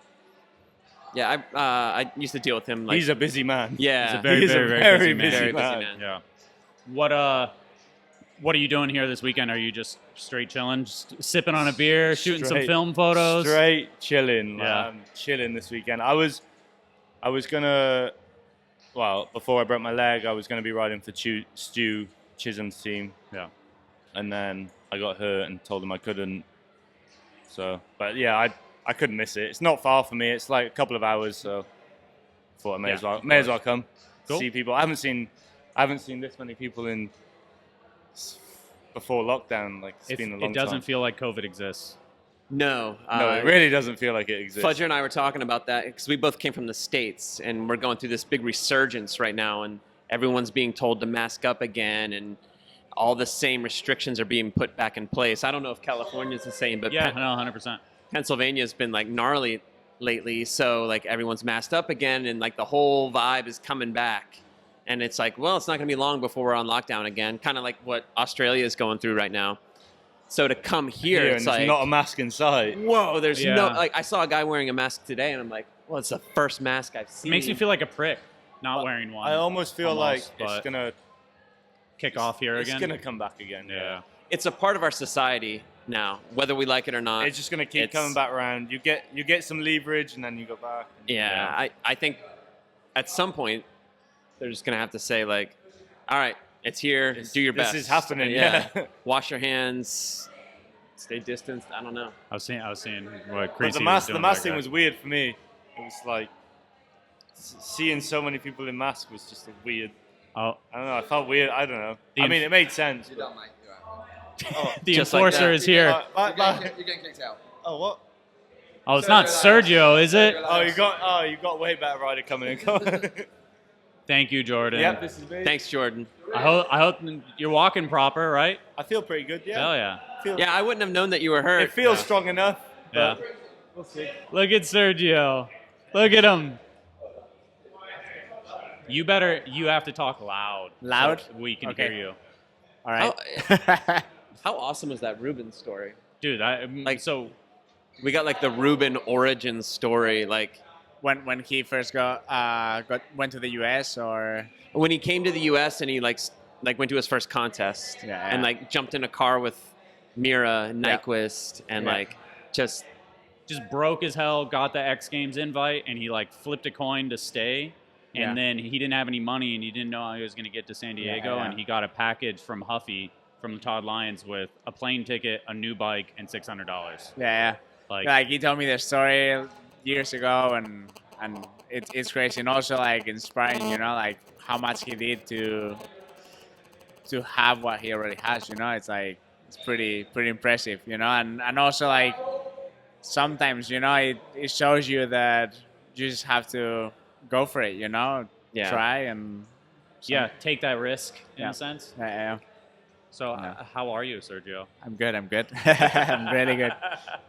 Yeah, I used to deal with him. Like, He's a busy man. yeah. He's a very very Very busy man. busy man. Yeah. What are you doing here this weekend? Are you just straight chilling, just sipping on a beer, shooting some film photos? Straight chilling. Yeah. I'm chilling this weekend. I was gonna, well, before I broke my leg, I was gonna be riding for Stu Chisholm's team. Yeah. And then I got hurt and told him I couldn't. So, but yeah, I couldn't miss it. It's not far from me. It's like a couple of hours, so I thought I may as well come Cool. see people. I haven't seen this many people before lockdown. Like it's been a long time. It doesn't feel like COVID exists. No. No, it really doesn't feel like it exists. Fudger and I were talking about that because we both came from the States, and we're going through this big resurgence right now, and everyone's being told to mask up again, and all the same restrictions are being put back in place. I don't know if California's the same, but Yeah, no, 100%. Pennsylvania's been like gnarly lately, so like everyone's masked up again, and like the whole vibe is coming back. And it's like, well, it's not going to be long before we're on lockdown again, kind of like what Australia is going through right now. So to come here, it's and like, there's not a mask in sight. whoa, there's Yeah. no, like I saw a guy wearing a mask today, and I'm like, well, it's the first mask I've It seen. makes you feel like a prick not wearing one. I almost feel like it's but gonna kick off here it's again. gonna come back again. Yeah. It's a part of our society now, whether we like it or not. It's just gonna keep It's- coming back around. You get some leverage, and then you go back. Yeah, I think at some point they're just gonna have to say like, all right, it's here. Do your best. This is happening. Yeah. Wash your hands. Stay distanced. I don't know. I was seeing what But crazy. the mask thing was weird for me. It was like seeing so many people in masks was just a weird. Oh, I don't know. I felt weird. I don't know. The I mean, it made sense. You but- don't, mate. You're right. the Just like enforcer that. is here. You're getting kicked out. Oh what? Oh, it's not Sergio Sergio, is it? Layos. You got way better rider coming in. Thank you, Jordan. Yep, this is me. Thanks, Jordan. I hope you're walking proper, right? I feel pretty good. Yeah. Hell yeah. Yeah, I wouldn't have known that you were hurt. It feels strong enough. Yeah. But we'll see. Look at Sergio. Look at him. You have to talk loud. Loud? So we can Okay. hear you. All right. How awesome was that Ruben story? Dude, so We got like the Ruben origin story, like when he first went to the U.S. or when he came to the U.S. and he like went to his first contest Yeah. and like jumped in a car with Mira and Yeah. Nyquist and Yeah. like just just broke as hell, got the X Games invite, and he like flipped a coin to stay. And Yeah. then he didn't have any money, and he didn't know how he was going to get to San Diego. Yeah. And he got a package from Huffy, from Todd Lyons, with a plane ticket, a new bike, and $600. yeah. Like he told me the story years ago, and it's crazy and also like inspiring. You know, like how much he did to have what he already has. You know, it's like it's pretty impressive. You know, and also like sometimes it shows you that you just have to go for it. You know, Yeah. try and Yeah, take that risk in Yeah. a sense. yeah. So, Yeah. how are you, Sergio? I'm good. I'm really good.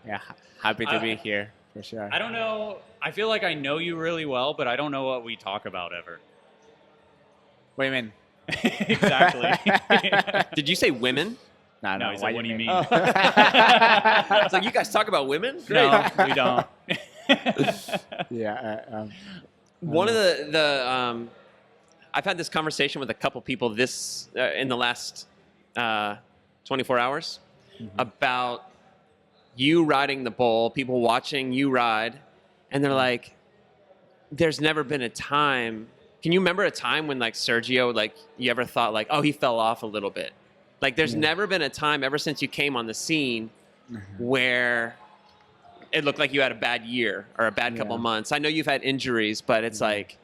Yeah, happy to be here for sure. I don't know. I feel like I know you really well, but I don't know what we talk about ever. What do you mean? Exactly. Did you say women? No, No, he's what like, what do you mean? It's like you guys talk about women? Great. No, we don't. Yeah. One of the I've had this conversation with a couple people in the last 24 hours about you riding the bull, people watching you ride, and they're like, there's never been a time. Can you remember a time when like Sergio, like you ever thought like, oh, he fell off a little bit? Like there's never been a time ever since you came on the scene where it looked like you had a bad year or a bad couple months. I know you've had injuries, but it's like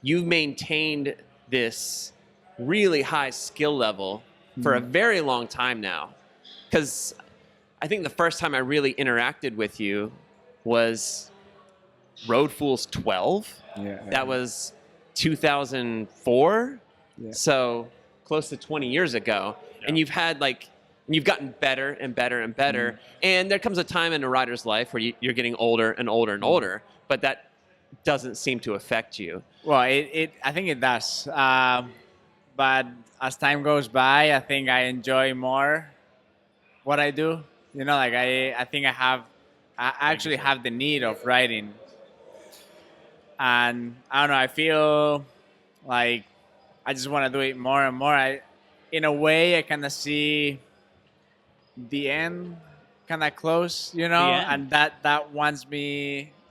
you've maintained this really high skill level for a very long time now. Because I think the first time I really interacted with you was Road Fools 12. That was 2004. So close to 20 years ago. And you've had like, you've gotten better and better and better. And there comes a time in a rider's life where you're getting older and older and older, but that doesn't seem to affect you. Well, I think it does. But as time goes by, I think I enjoy more what I do. You know, like I think I actually have the need of riding. And I don't know, I feel like I just want to do it more and more. In a way, I kind of see the end kind of close, you know, and that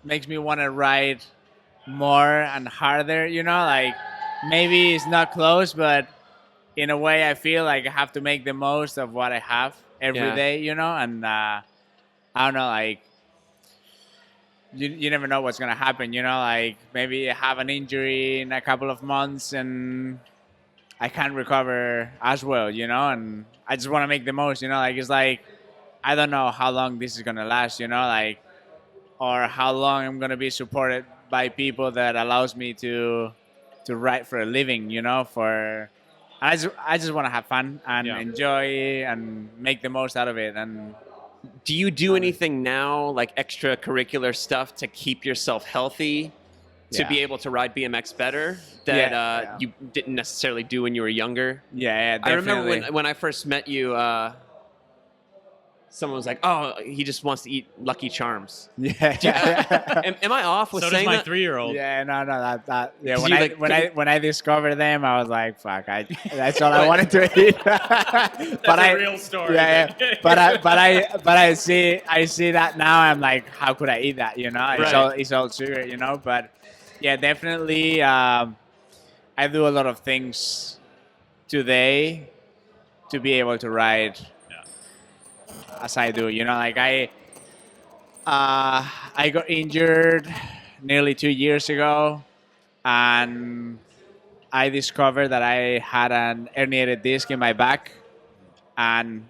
makes me want to ride more and harder, you know, like maybe it's not close, but in a way I feel like I have to make the most of what I have every day, you know, and I don't know, like you never know what's going to happen, you know, like maybe I have an injury in a couple of months and I can't recover as well, you know, and I just want to make the most, you know, like it's like I don't know how long this is going to last, you know, like, or how long I'm going to be supported by people that allows me to write for a living, you know, I just want to have fun and enjoy and make the most out of it. And do you do anything now, like extracurricular stuff to keep yourself healthy, to be able to ride BMX better that you didn't necessarily do when you were younger? Yeah, I definitely. remember when I first met you, someone was like, "Oh, he just wants to eat Lucky Charms." Am I off with So saying does my that? 3-year-old. Yeah, no, that. Yeah, You when I discovered them, I was like, "Fuck!" That's all I wanted to eat. But a real story. Yeah, but I see that now. I'm like, how could I eat that? You know, it's all sugar. You know, but yeah, definitely. I do a lot of things today to be able to ride as I do. You know, like I got injured nearly 2 years ago, and I discovered that I had an herniated disc in my back, and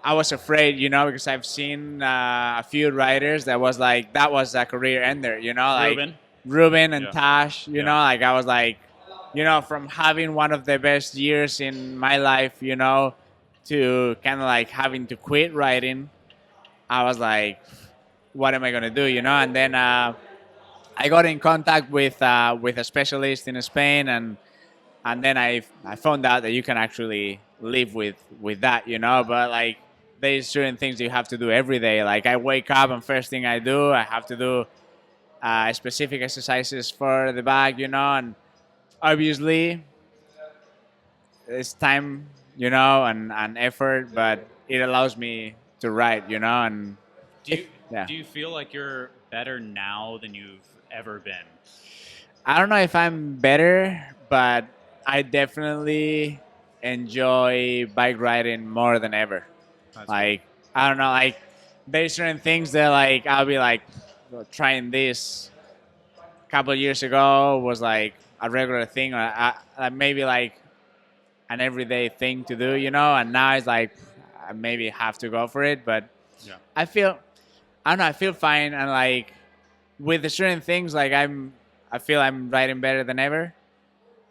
I was afraid, you know, because I've seen a few riders that was a career ender, you know, like Ruben and Tash, you know, like I was like, you know, from having one of the best years in my life, you know, to kind of like having to quit riding, I was like, what am I going to do, you know? And then I got in contact with a specialist in Spain, and then I found out that you can actually live with that, you know? But like there's certain things that you have to do every day. Like I wake up and first thing I do, I have to do specific exercises for the back, you know? And obviously it's time, you know, and effort, but it allows me to ride, you know? And do you feel like you're better now than you've ever been? I don't know if I'm better, but I definitely enjoy bike riding more than ever. That's like, I don't know, like there's certain things that like I'll be like trying this a couple of years ago was like a regular thing, or maybe like an everyday thing to do, you know, and now it's like I maybe have to go for it, but I feel fine, and like with the certain things, like I feel I'm riding better than ever.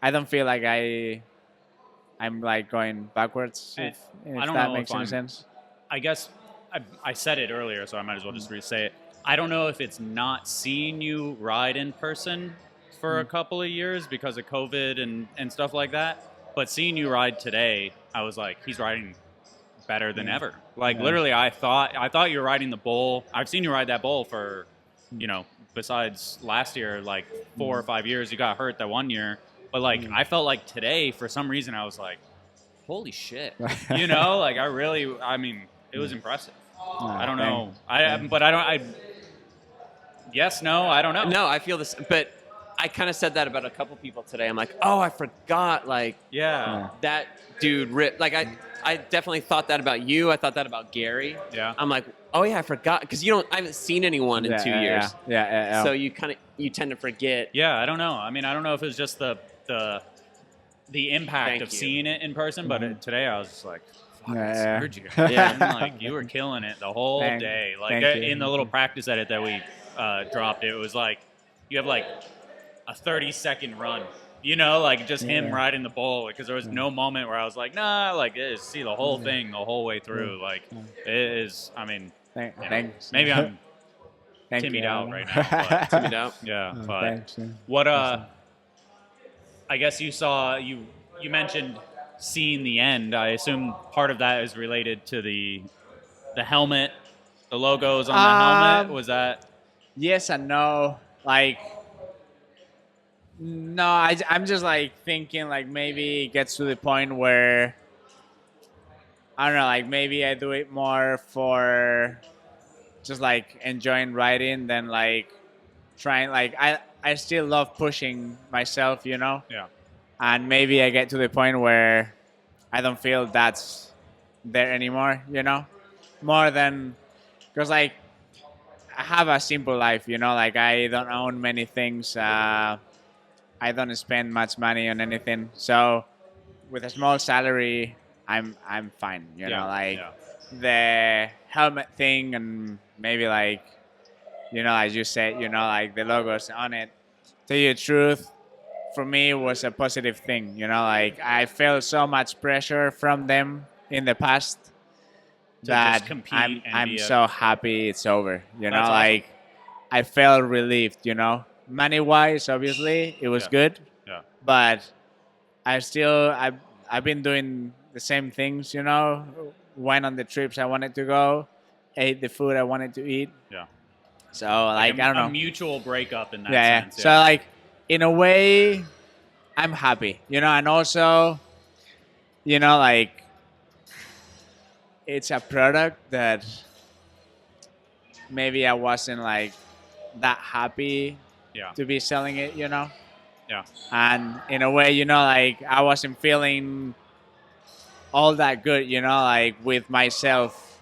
I don't feel like I'm like going backwards. If I don't that know makes if any sense. I guess I said it earlier, so I might as well just re-say it. I don't know if it's not seeing you ride in person for a couple of years because of COVID and stuff like that, but seeing you ride today, I was like, he's riding better than ever. Like literally, I thought you were riding the bull. I've seen you ride that bull for, you know, besides last year, like 4 or 5 years. You got hurt that one year, but like I felt like today, for some reason, I was like, holy shit, you know, like I mean, it was impressive. I don't know. But I don't. Yes, no, I don't know. No, I feel this, but I kind of said that about a couple people today. I'm like, oh, I forgot, like, that dude ripped. Like, I definitely thought that about you. I thought that about Gary. Yeah. I'm like, oh yeah, I forgot, because I haven't seen anyone in 2 years. Yeah. So you tend to forget. Yeah, I don't know. I mean, I don't know if it's just the impact Thank of you. seeing it in person, but today I was just like, fucking Yeah. Sergio. Yeah. Like, you were killing it the whole day. Like, thank you. in the little practice edit that we dropped, it was like, you have like a 30-second run. Like just him riding the bull, because there was no moment where I was like, nah, like see the whole thing the whole way through. Like it is, I mean, Thanks. maybe I'm Thank timid you. out right now. But, Timid out. yeah, but Thanks. what I guess you saw, you mentioned seeing the end. I assume part of that is related to the helmet, the logos on the helmet. Was that? Yes and no. Like, no, I'm just like thinking like maybe it gets to the point where I don't know, like maybe I do it more for just like enjoying riding than like trying. Like I still love pushing myself, Yeah. and maybe I get to the point where I don't feel that's there anymore, more than because like I have a simple life, like I don't own many things. I don't spend much money on anything, so with a small salary, I'm fine. The helmet thing and maybe like, as you said, like the logos on it. To tell you the truth, for me it was a positive thing. Like I felt so much pressure from them in the past that just compete and I'm be so happy it's over. That's awesome. Like I felt relieved. Money-wise, obviously, it was good. Yeah. But I've been doing the same things, went on the trips I wanted to go, ate the food I wanted to eat. Yeah. So, like I don't know. A mutual breakup in that sense. So, like, in a way, I'm happy, and also, like, it's a product that maybe I wasn't, like, that happy to be selling it, Yeah. And in a way, like I wasn't feeling all that good, like with myself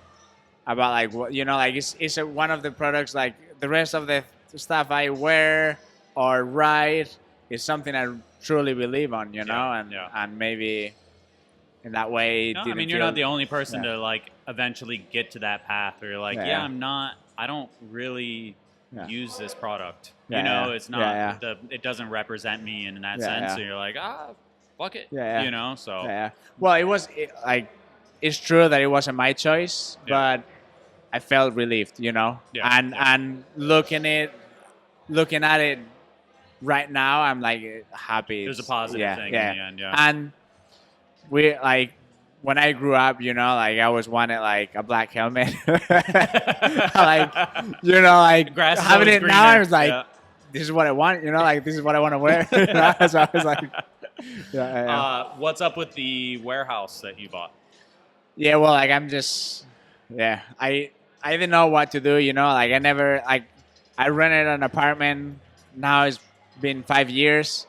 about like what, like it's one of the products, like the rest of the stuff I wear or ride is something I truly believe on, and maybe in that way. No, I mean, you're not the only person to like eventually get to that path where you're like, I don't really use this product. It's not it doesn't represent me in that sense. So you're like, fuck it. So well, it's true that it wasn't my choice, but I felt relieved, and looking at it right now, I'm like happy. There's a positive thing in the end. And we like when I grew up, like I always wanted like a black helmet, like Grass is having always it greener. now. I was like, this is what I want, like this is what I want to wear. So I was like, what's up with the warehouse that you bought? Yeah, well, like I'm just, I didn't know what to do, like I never, like I rented an apartment. Now it's been 5 years,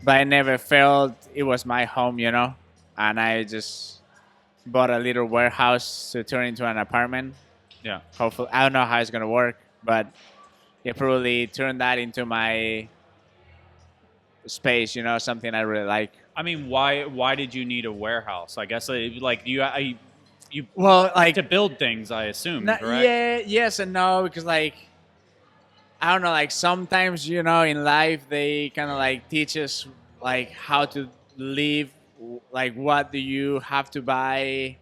but I never felt it was my home, and I just bought a little warehouse to turn into an apartment. Yeah. Hopefully, I don't know how it's gonna work, but probably turn that into my space, something I really like. I mean, why did you need a warehouse? I guess like you well, like to build things, I assume, correct? Yeah, yes and no, because like I don't know, like sometimes in life they kind of like teach us like how to live, like what do you have to buy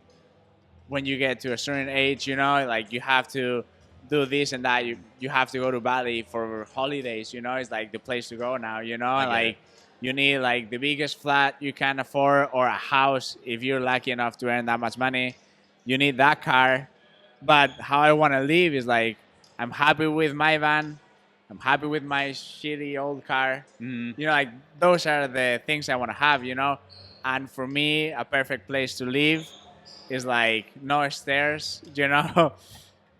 when you get to a certain age, like you have to do this and that. You have to go to Bali for holidays, it's like the place to go now, like you need like the biggest flat you can afford, or a house if you're lucky enough to earn that much money. You need that car. But how I want to live is like I'm happy with my van. I'm happy with my shitty old car. Mm-hmm. Like those are the things I want to have, And for me, a perfect place to live is like no stairs, you know,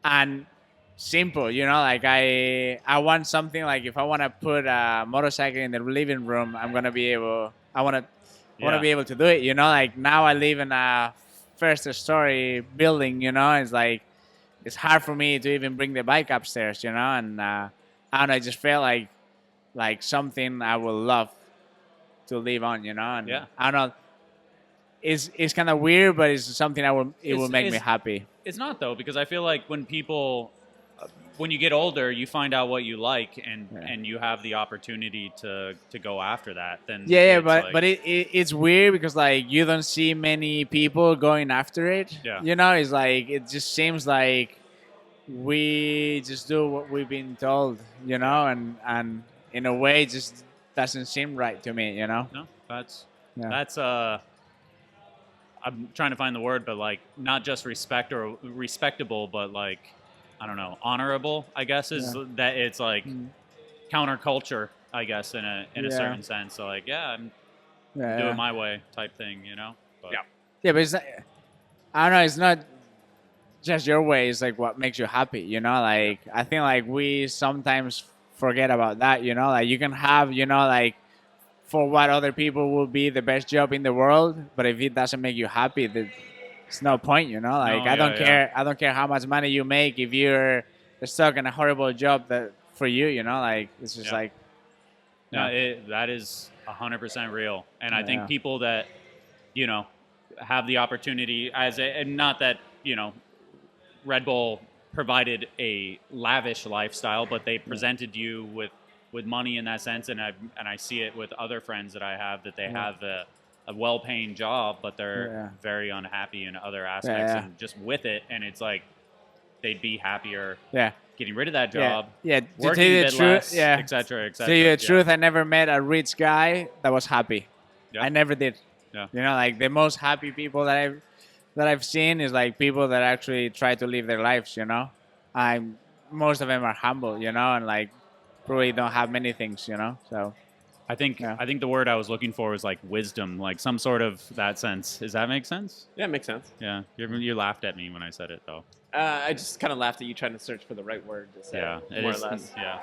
and simple, you know. Like I want something like if I want to put a motorcycle in the living room, I'm gonna be able. I want to be able to do it, you know. Like now I live in a first story building, you know. It's like it's hard for me to even bring the bike upstairs, you know. And I don't know. I just felt like something I would love to live on, you know. And I don't know. It's kind of weird, but it's something it will make me happy. It's not though, because I feel like when you get older, you find out what you like, and you have the opportunity to go after that. Then but it's weird because like you don't see many people going after it. Yeah. You know, it's like it just seems like we just do what we've been told, you know, and in a way, it just doesn't seem right to me, you know. No, that's I'm trying to find the word, but like not just respect or respectable, but like I don't know, honorable. I guess is that it's like counterculture. I guess in a certain sense. So like I'm doing my way type thing, you know. But. Yeah, but it's not, I don't know. It's not just your way. It's like what makes you happy, you know. Like I think like we sometimes forget about that, you know. Like you can have, you know, like for what other people will be the best job in the world, but if it doesn't make you happy, there's no point, you know. Like I don't care. I don't care how much money you make if you're stuck in a horrible job that for you, you know. Like it's just like. No, that is 100% real, and I think people that, you know, have the opportunity and not that, you know, Red Bull provided a lavish lifestyle, but they presented you with money in that sense, and I see it with other friends that I have that they have a well-paying job, but they're very unhappy in other aspects and just with it, and it's like they'd be happier getting rid of that job, to tell you the truth, et cetera, et cetera. To tell you the truth, I never met a rich guy that was happy. Yeah. I never did. Yeah. You know, like the most happy people that I've seen is like people that actually try to live their lives, you know. Most of them are humble, you know, and like probably don't have many things, you know. So I think the word I was looking for was like wisdom, like some sort of that sense. Does that make sense? Yeah, it makes sense. Yeah. You laughed at me when I said it though. I just kind of laughed at you trying to search for the right word to say. Yeah, more or less. Yeah.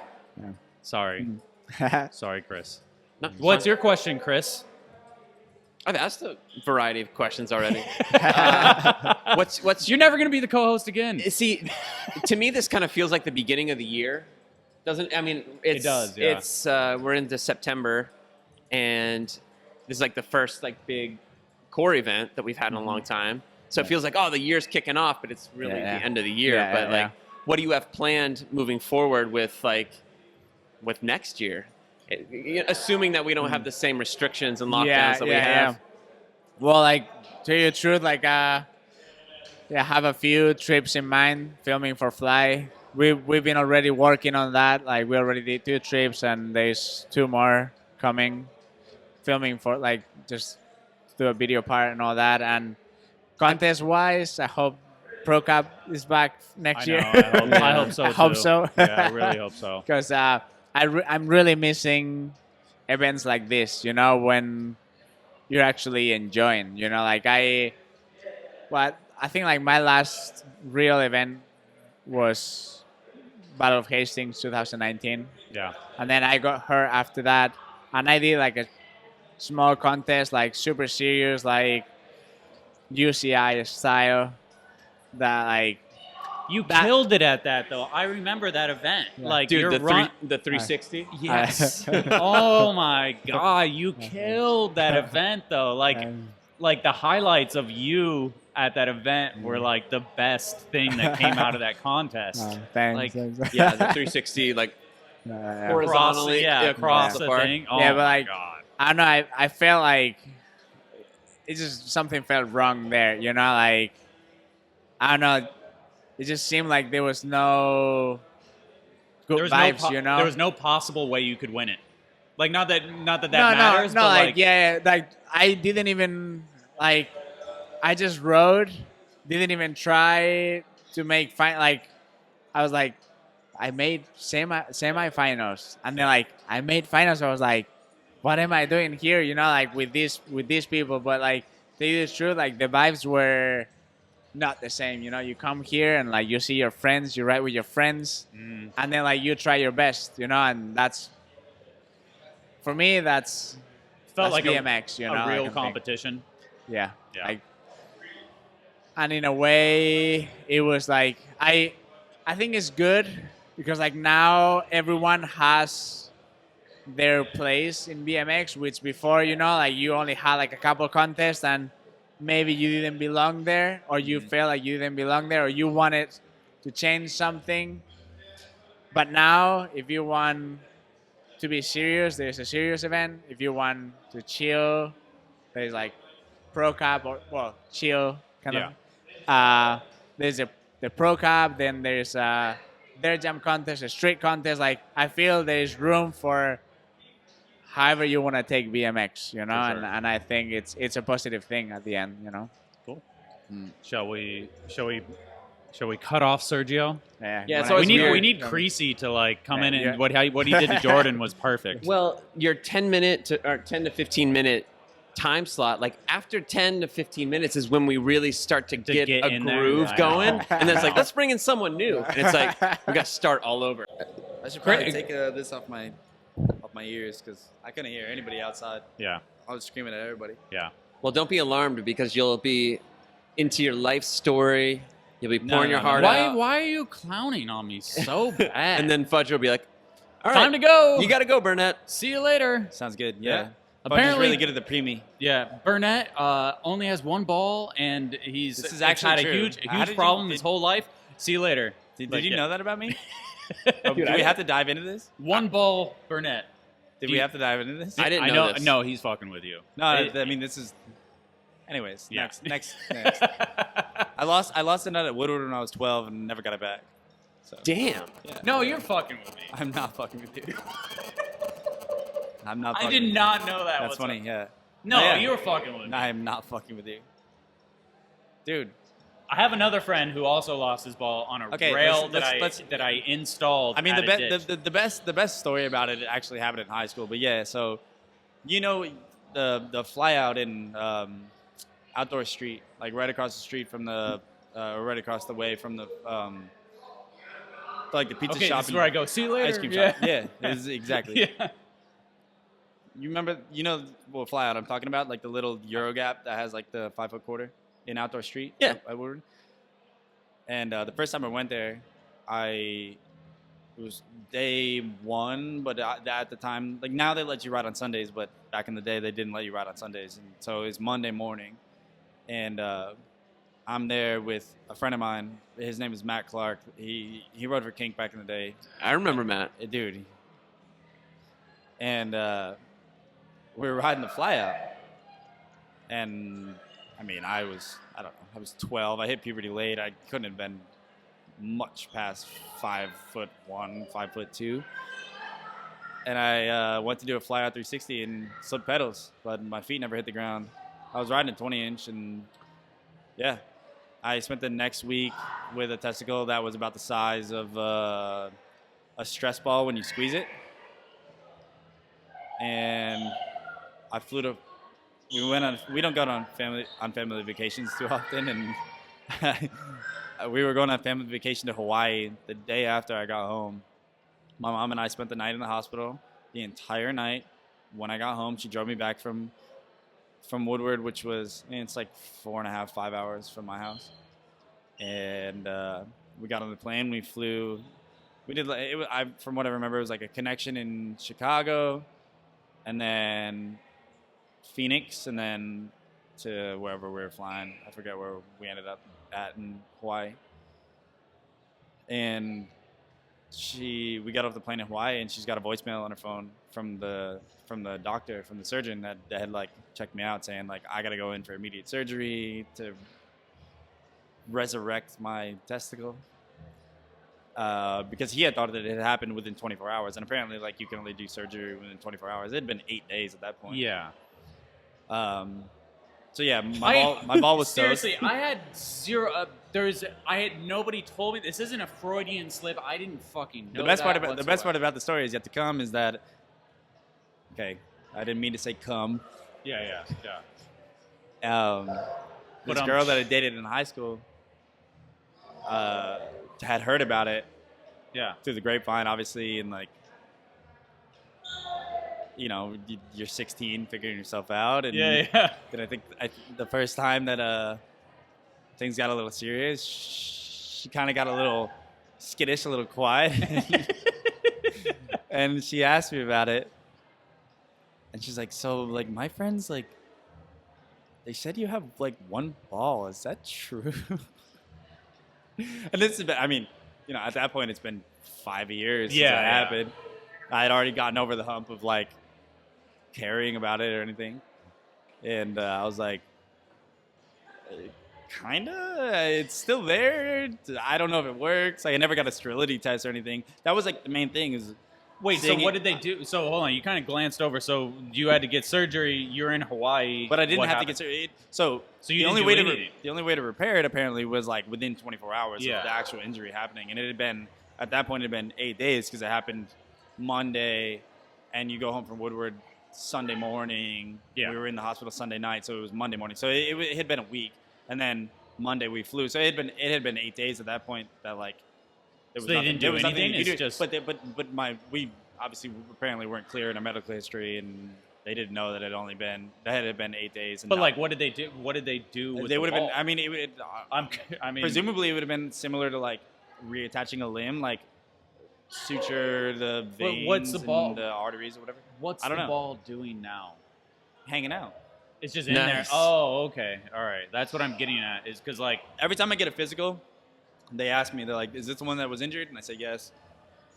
Sorry. Sorry, Chris. No, What's your question, Chris? I've asked a variety of questions already. What's You're never going to be the co-host again. See, to me, this kind of feels like the beginning of the year. Doesn't I mean? It does. Yeah. It's we're into September, and this is like the first like big core event that we've had in a long time. So it feels like the year's kicking off, but it's really the end of the year. What do you have planned moving forward with next year? Assuming that we don't have the same restrictions and lockdowns that we have. Well, like to tell you the truth, like I have a few trips in mind, filming for Fly. We've been already working on that. Like we already did 2 trips, and there's 2 more coming. Filming for like just do a video part and all that. And contest-wise, I hope Pro Cup is back next year. I hope so. I hope so. Yeah, I really hope so. Because I'm really missing events like this, you know, when you're actually enjoying, you know, like I think like my last real event was Battle of Hastings 2019. Yeah. And then I got hurt after that, and I did like a small contest, like super serious, like UCI style, that like you killed it at that though. I remember that event. Like dude, the 360. Yes. Oh my god, you killed that event though. Like the highlights of you at that event were like the best thing that came out of that contest. Thanks. Yeah, the 360 like horizontally across the thing. Oh but like god. I don't know. I felt like it just something felt wrong there. You know, like I don't know. It just seemed like there was no good vibes. You know, there was no possible way you could win it. Like not that matters. No, but like I didn't even like. I just rode. Didn't even try to make like I was like I made semi-finals, and then like I made finals. I was like, what am I doing here? You know, like with these people, but like tell you the truth, like the vibes were not the same. You know, you come here and like you see your friends, you ride with your friends, and then like you try your best, you know, and that's for me. That's Felt like BMX, a you know, real like, competition. Yeah. Yeah. Like, and in a way, it was like I think it's good because like now everyone has their place in BMX, which before, you know, like you only had like a couple contests and maybe you didn't belong there, or you felt like you didn't belong there, or you wanted to change something. But now, if you want to be serious, there's a serious event. If you want to chill, there's like Pro Cup or chill kind of. There's the Pro Cup. Then there's their jump contest, a street contest. Like I feel there's room for however you want to take BMX, you know, sure. and I think it's a positive thing at the end, you know. Cool. Shall we cut off Sergio? Yeah, it's We always need weird. we need Creasy to like come in and Yeah. what he did to Jordan was perfect. Well, your 10 to 15 minute time slot, like after 10 to 15 minutes is when we really start to get a in there. groove I know. going. And then it's like, let's bring in someone new. And it's like, we got to start all over. I should probably take this off my ears because I couldn't hear anybody outside. Yeah. I was screaming at everybody. Yeah. Well, don't be alarmed because you'll be into your life story. You'll be pouring your heart Why out. are you clowning on me so bad? And then Fudger will be like, all right, time to go. You got to go, Burnett. See you later. Sounds good. Yeah. Yeah. Apparently, Apparently- really good at the preemie. Yeah, Burnett only has one ball, and This is it's actually had a true. huge How did you- problem his whole life. See you later. Did you know that about me? Dude, Do we have to dive into this? One ball, Burnett. Did we have to dive into this? I didn't know this. No, he's fucking with you. No, I mean this is. Anyways, Yeah. next. I lost a nut at Woodward when I was 12 and never got it back. So Damn. No, you're fucking with me. I'm not fucking with you. I'm not. I Fucking did with you. not know that. That's funny. Yeah. No, Yeah. you were fucking with me. I am not fucking with you, dude. I have another friend who also lost his ball on a Okay, rail let's- that I installed. I mean, at a ditch. the best story about it actually happened in high school. But yeah, so you know the fly out in Outdoor Street, like right across the street from the right across the way from the like the pizza Okay, shop. this is where I go. See you later. Ice cream yeah. shop. Yeah, exactly. Yeah. You remember, what fly out I'm talking about? Like the little Euro gap that has like the 5 foot quarter in Outdoor Street? Yeah. At Woodward. And the first time I went there, it was day one, but at the time, like now they let you ride on Sundays, but back in the day they didn't let you ride on Sundays. And so it's Monday morning. And I'm there with a friend of mine. His name is Matt Clark. He rode for Kink back in the day. I remember Matt. Dude. And we were riding the fly out. And I mean, I was 12. I hit puberty late. I couldn't have been much past 5'1", 5'2". And I went to do a fly out 360 and slipped pedals, but my feet never hit the ground. I was riding a 20-inch, and yeah, I spent the next week with a testicle that was about the size of a stress ball when you squeeze it. And I flew to. We don't go on family vacations too often, and we were going on family vacation to Hawaii the day after I got home. My mom and I spent the night in the hospital, the entire night. When I got home, she drove me back from Woodward, which was, it's like 4.5, 5 hours from my house. And we got on the plane. We flew. We did. From what I remember, it was like a connection in Chicago, and then Phoenix, and then to wherever we were flying. I forget where we ended up at in Hawaii. And we got off the plane in Hawaii, and she's got a voicemail on her phone from the doctor, from the surgeon that had like checked me out, saying like I got to go in for immediate surgery to resurrect my testicle. Because he had thought that it had happened within 24 hours, and apparently like you can only do surgery within 24 hours. It had been 8 days at that point. Yeah. So yeah, my ball was seriously. toast. I had zero. I had nobody told me this isn't a Freudian slip. I didn't fucking know. The best part whatsoever. about the story is yet to come is that. Okay, I didn't mean to say come. Yeah. This girl that I dated in high school had heard about it. Yeah. Through the grapevine, obviously, and like, you know, you're 16, figuring yourself out, and Yeah. then I think the first time that things got a little serious, she kind of got a little skittish, a little quiet, and she asked me about it, and she's like, "So, like, my friends, like, they said you have like one ball. Is that true?" And this is, I mean, you know, at that point, it's been 5 years since it happened. I had already gotten over the hump of like caring about it or anything, and I was like, kinda, it's still there. I don't know if it works. Like, I never got a sterility test or anything. That was like the main thing is. Wait, so what did they do? So hold on, you kind of glanced over. So you had to get surgery. You're in Hawaii, but I didn't have to get surgery. So you the only way to repair it apparently was like within 24 hours of the actual injury happening, and it had been at that point it had been 8 days because it happened Monday, and you go home from Woodward Sunday morning. Yeah, we were in the hospital Sunday night, so it was Monday morning. So it had been a week, and then Monday we flew. So it had been 8 days at that point that like. So they didn't do anything. It's just, we obviously apparently weren't clear in our medical history, and they didn't know that it had been 8 days. And but like, what did they do? What did they do? With they would have ball? been. I mean, presumably it would have been similar to like reattaching a limb, like suture the veins, what's the ball? And the arteries or whatever. What's the ball doing now? Hanging out. It's just in there. Oh, okay, all right. That's what I'm getting at. Is because like every time I get a physical. They ask me, they're like, "Is this the one that was injured?" And I say, "Yes."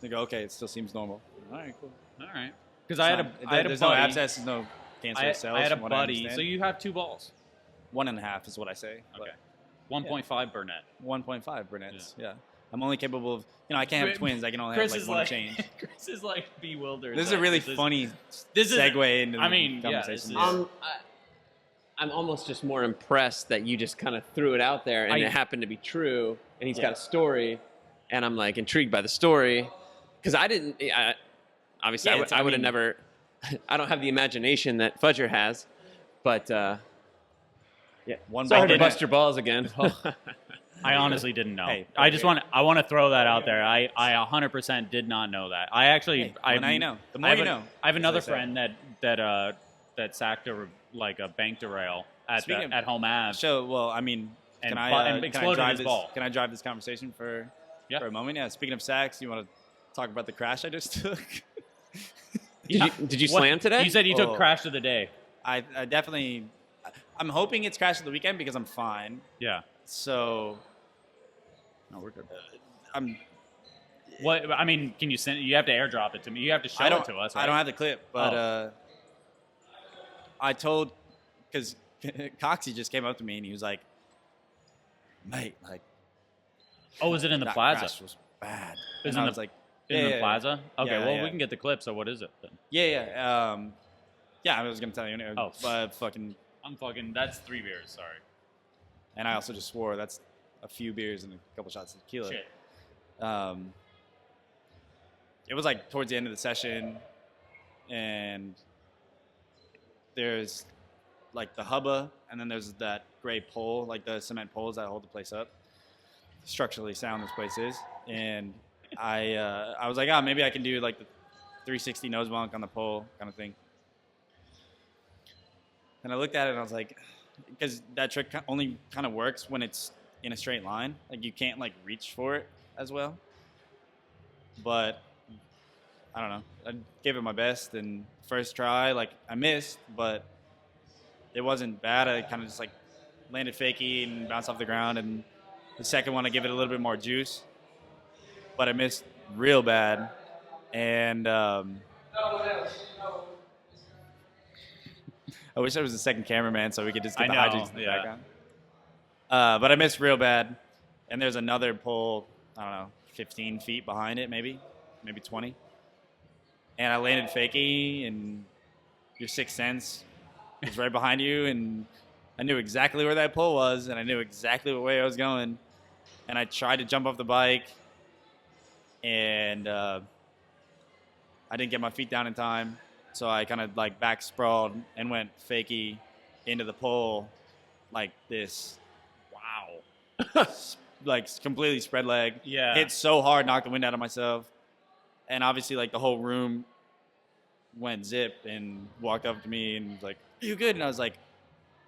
They go, "Okay, it still seems normal." All right, cool. All right. Because I had a buddy. There's no abscesses, no cancerous cells. I had a buddy. So you have 2 balls. 1.5 is what I say. Okay. 1.5 Burnett. 1.5 Burnett's. Yeah. I'm only capable of. You know, I can't have twins. I can only have like one change. Chris is like bewildered. This is a really funny segue into the conversation. I'm almost just more impressed that you just kind of threw it out there and it happened to be true, and he's got a story, and I'm like intrigued by the story because I would have never. I don't have the imagination that Fudger has, but sorry to bust your balls again. I honestly didn't know. Hey, I want to throw that out there. I 100% did not know that. I actually now you know. The more you know. I have another friend that sacked a bank derail at home Ave. So, well, I mean, can I drive this conversation for a moment? Yeah. Speaking of sacks, you want to talk about the crash I just took? Did you slam today? You said you took crash of the day. I definitely. I'm hoping it's crash of the weekend because I'm fine. Yeah. So. No, we're good. What I mean, can you send? You have to airdrop it to me. You have to show it to us. Right? I don't have the clip, but I told because Coxie just came up to me and he was like, "Mate, like." Oh, was it in the plaza? Crash was bad. I was like, in the plaza. Okay, we can get the clip. So what is it then? Yeah. I was gonna tell you. Anyway, but I'm fucking. That's 3 beers. Sorry. And I also just swore that's a few beers and a couple shots of tequila. Shit. It was like towards the end of the session, and there's like the hubba, and then there's that gray pole, like the cement poles that hold the place up. Structurally sound this place is, and I was like, maybe I can do like the 360 nose bunk on the pole kind of thing. And I looked at it and I was like, because that trick only kind of works when it's in a straight line. Like you can't like reach for it as well. But I don't know. I gave it my best, and first try, like I missed, but it wasn't bad. I kind of just like landed fakey and bounced off the ground. And the second one, I gave it a little bit more juice, but I missed real bad. And I wish I was the second cameraman so we could just get the hijinks in the background. But I missed real bad. And there's another pole, I don't know, 15 feet behind it, maybe 20. And I landed fakey, and your sixth sense was right behind you, and I knew exactly where that pole was, and I knew exactly what way I was going. And I tried to jump off the bike, and I didn't get my feet down in time, so I kind of like back sprawled and went fakey into the pole, like this, Wow. like completely spread leg. Yeah. Hit so hard, knocked the wind out of myself. And obviously, like, the whole room went zip and walked up to me and was like, "Are you good?" And I was like,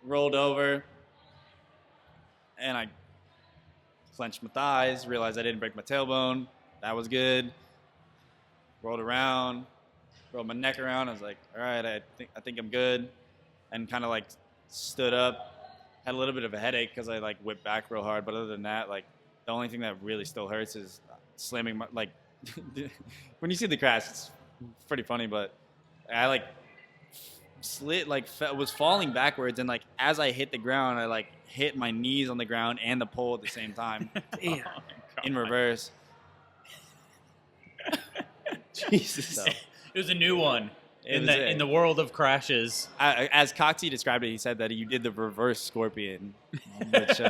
rolled over. And I clenched my thighs, realized I didn't break my tailbone. That was good. Rolled around, rolled my neck around. I was like, all right, I think I'm good. And kind of like stood up. Had a little bit of a headache because I like whipped back real hard. But other than that, like the only thing that really still hurts is slamming my, like, when you see the crash, it's pretty funny, but I like slid, like was falling backwards. And like, as I hit the ground, I like hit my knees on the ground and the pole at the same time. Damn. In reverse. Jesus. So, It was a new one in was the world of crashes. as Coxie described it, he said that you did the reverse scorpion, which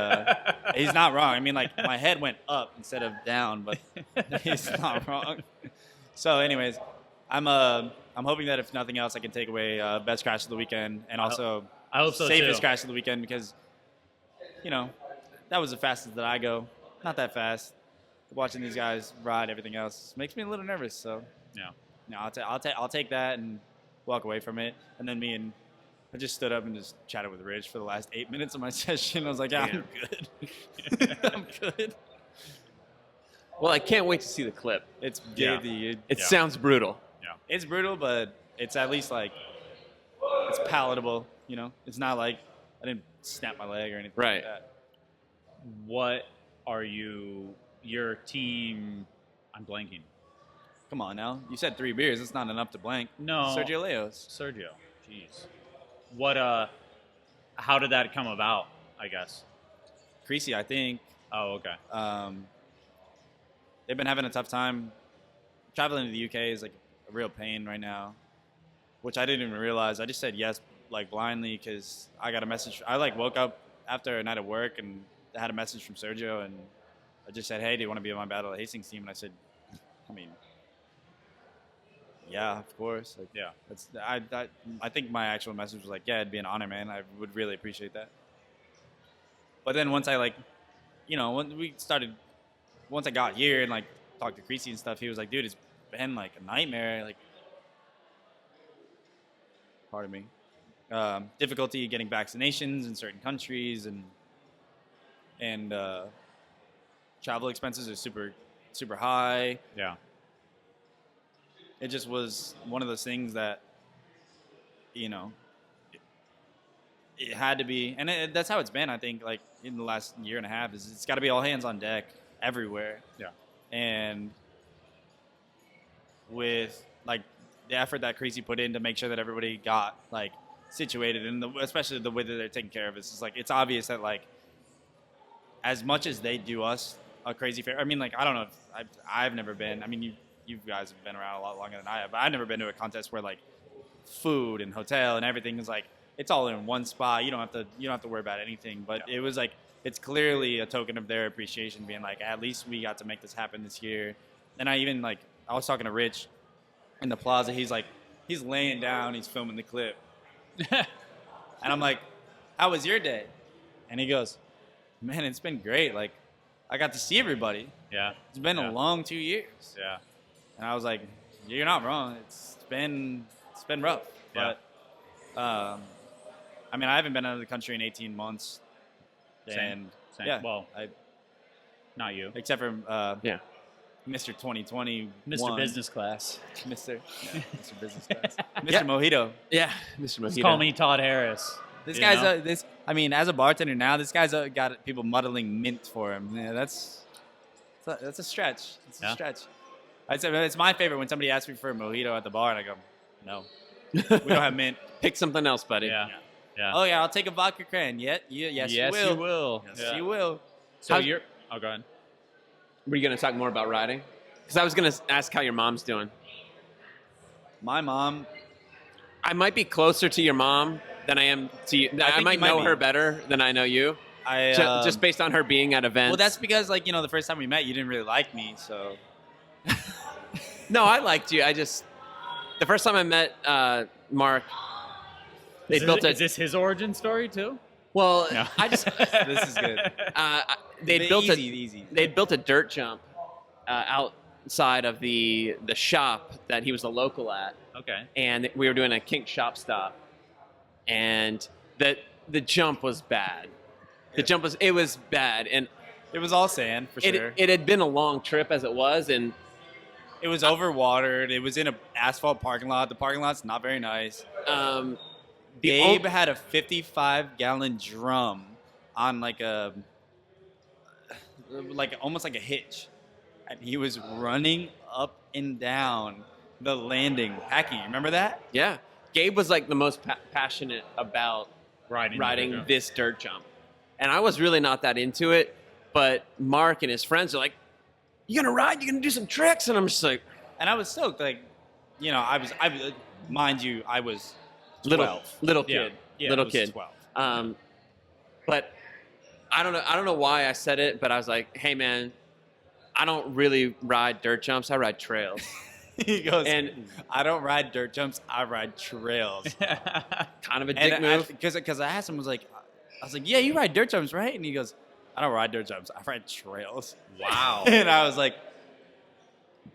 he's not wrong. I mean, like, my head went up instead of down, but he's not wrong. So, anyways, I'm hoping that if nothing else, I can take away best crash of the weekend and also I hope so safest too. crash of the weekend because, you know, that was the fastest that I go. Not that fast. Watching these guys ride everything else makes me a little nervous. So Yeah. no, I'll take that and walk away from it. And then I just stood up and just chatted with Rich for the last 8 minutes of my session. I was like, I'm good. I'm good. Well, I can't wait to see the clip. It's Yeah. It sounds brutal. It's brutal, but it's at least like it's palatable. You know, it's not like I didn't snap my leg or anything Right. like that. What are your team? I'm blanking. Come on now, you said 3 beers. It's not enough to blank. No. Sergio Layos. Sergio. Jeez. What, how did that come about, I guess? Creasy, I think. Oh, okay. They've been having a tough time. Traveling to the UK is like a real pain right now, which I didn't even realize. I just said yes, like blindly, because I got a message. I like woke up after a night of work and I had a message from Sergio, and I just said, "Hey, do you want to be on my Battle of Hastings team?" And I said, "I mean, yeah, of course." Like, Yeah. that's I think my actual message was like, "Yeah, it'd be an honor, man. I would really appreciate that." But then once I once I got here and like talked to Creasy and stuff, he was like, "Dude, it's been like a nightmare. Like, pardon me, difficulty getting vaccinations in certain countries, and travel expenses are super high." Yeah. It just was one of those things that, you know, it had to be, and that's how it's been. I think like in the last year and a half, is it's got to be all hands on deck everywhere. Yeah. And with like the effort that Creasy put in to make sure that everybody got like situated, and especially the way that they're taking care of us, it's like it's obvious that like as much as they do us a crazy fair. I mean, like I don't know if I've never been. I mean, you guys have been around a lot longer than I have, but I've never been to a contest where like food and hotel and everything is like it's all in one spot. You don't have to worry about anything. But it was like it's clearly a token of their appreciation, being like, at least we got to make this happen this year. And I was talking to Rich in the plaza. He's laying down, he's filming the clip. And I'm like, how was your day? And he goes, man, it's been great. Like, I got to see everybody. Yeah. It's been a long 2 years. Yeah. And I was like, you're not wrong. It's been rough. Yeah. But, I mean, I haven't been out of the country in 18 months. Same. Yeah, Well, not you. except for Yeah. Mr. 2020, Mr. Business Class. Mr. Business Class, Mr. Yeah. Mojito. Yeah, Mr. Just Mojito. call me Todd Harris. This You guy's know? I mean, as a bartender now, this guy's got people muddling mint for him. Yeah, that's a stretch. It's a stretch. I'd say it's my favorite when somebody asks me for a mojito at the bar, and I go, no, we don't have mint. Pick something else, buddy. Yeah. Yeah. Oh yeah, I'll take a vodka cran. Yes, you will. Yes, Yeah. you will. So How's- you're. Oh, go ahead. Were you going to talk more about riding? Because I was going to ask how your mom's doing. My mom. I might be closer to your mom than I am to you. I think might you might know be. her better than I know you. Just based on her being at events. Well, that's because the first time we met, you didn't really like me, so. No, I liked you. The first time I met Mark, Is this his origin story too? Well, No. I just This is good. They'd built Easy. they'd built a dirt jump outside of the shop that he was a local at, Okay. and we were doing a kink shop stop, and the jump was bad. It was bad, and It was all sand for sure. it had been a long trip as it was, and It was overwatered. It was in an asphalt parking lot. The parking lot's not very nice. Gabe had a 55-gallon drum on like almost like a hitch, and he was running up and down the landing hacking. Remember that? yeah, Gabe was like the most passionate about riding this dirt jump, and I was really not that into it. But Mark and his friends are like, "You gonna ride? You gonna do some tricks?" And I'm just like, And I was stoked. Like, you know, I was mind you, I was 12. little kid, Yeah, little I was kid. 12. But I don't know why I said it, but I was like, "Hey man, I don't really ride dirt jumps. I ride trails." He goes, And- I don't ride dirt jumps. I ride trails. Kind of a dick move. Because I asked him, I was like, yeah, you ride dirt jumps, right? And he goes, I don't ride dirt jumps. I ride trails. Wow. And I was like,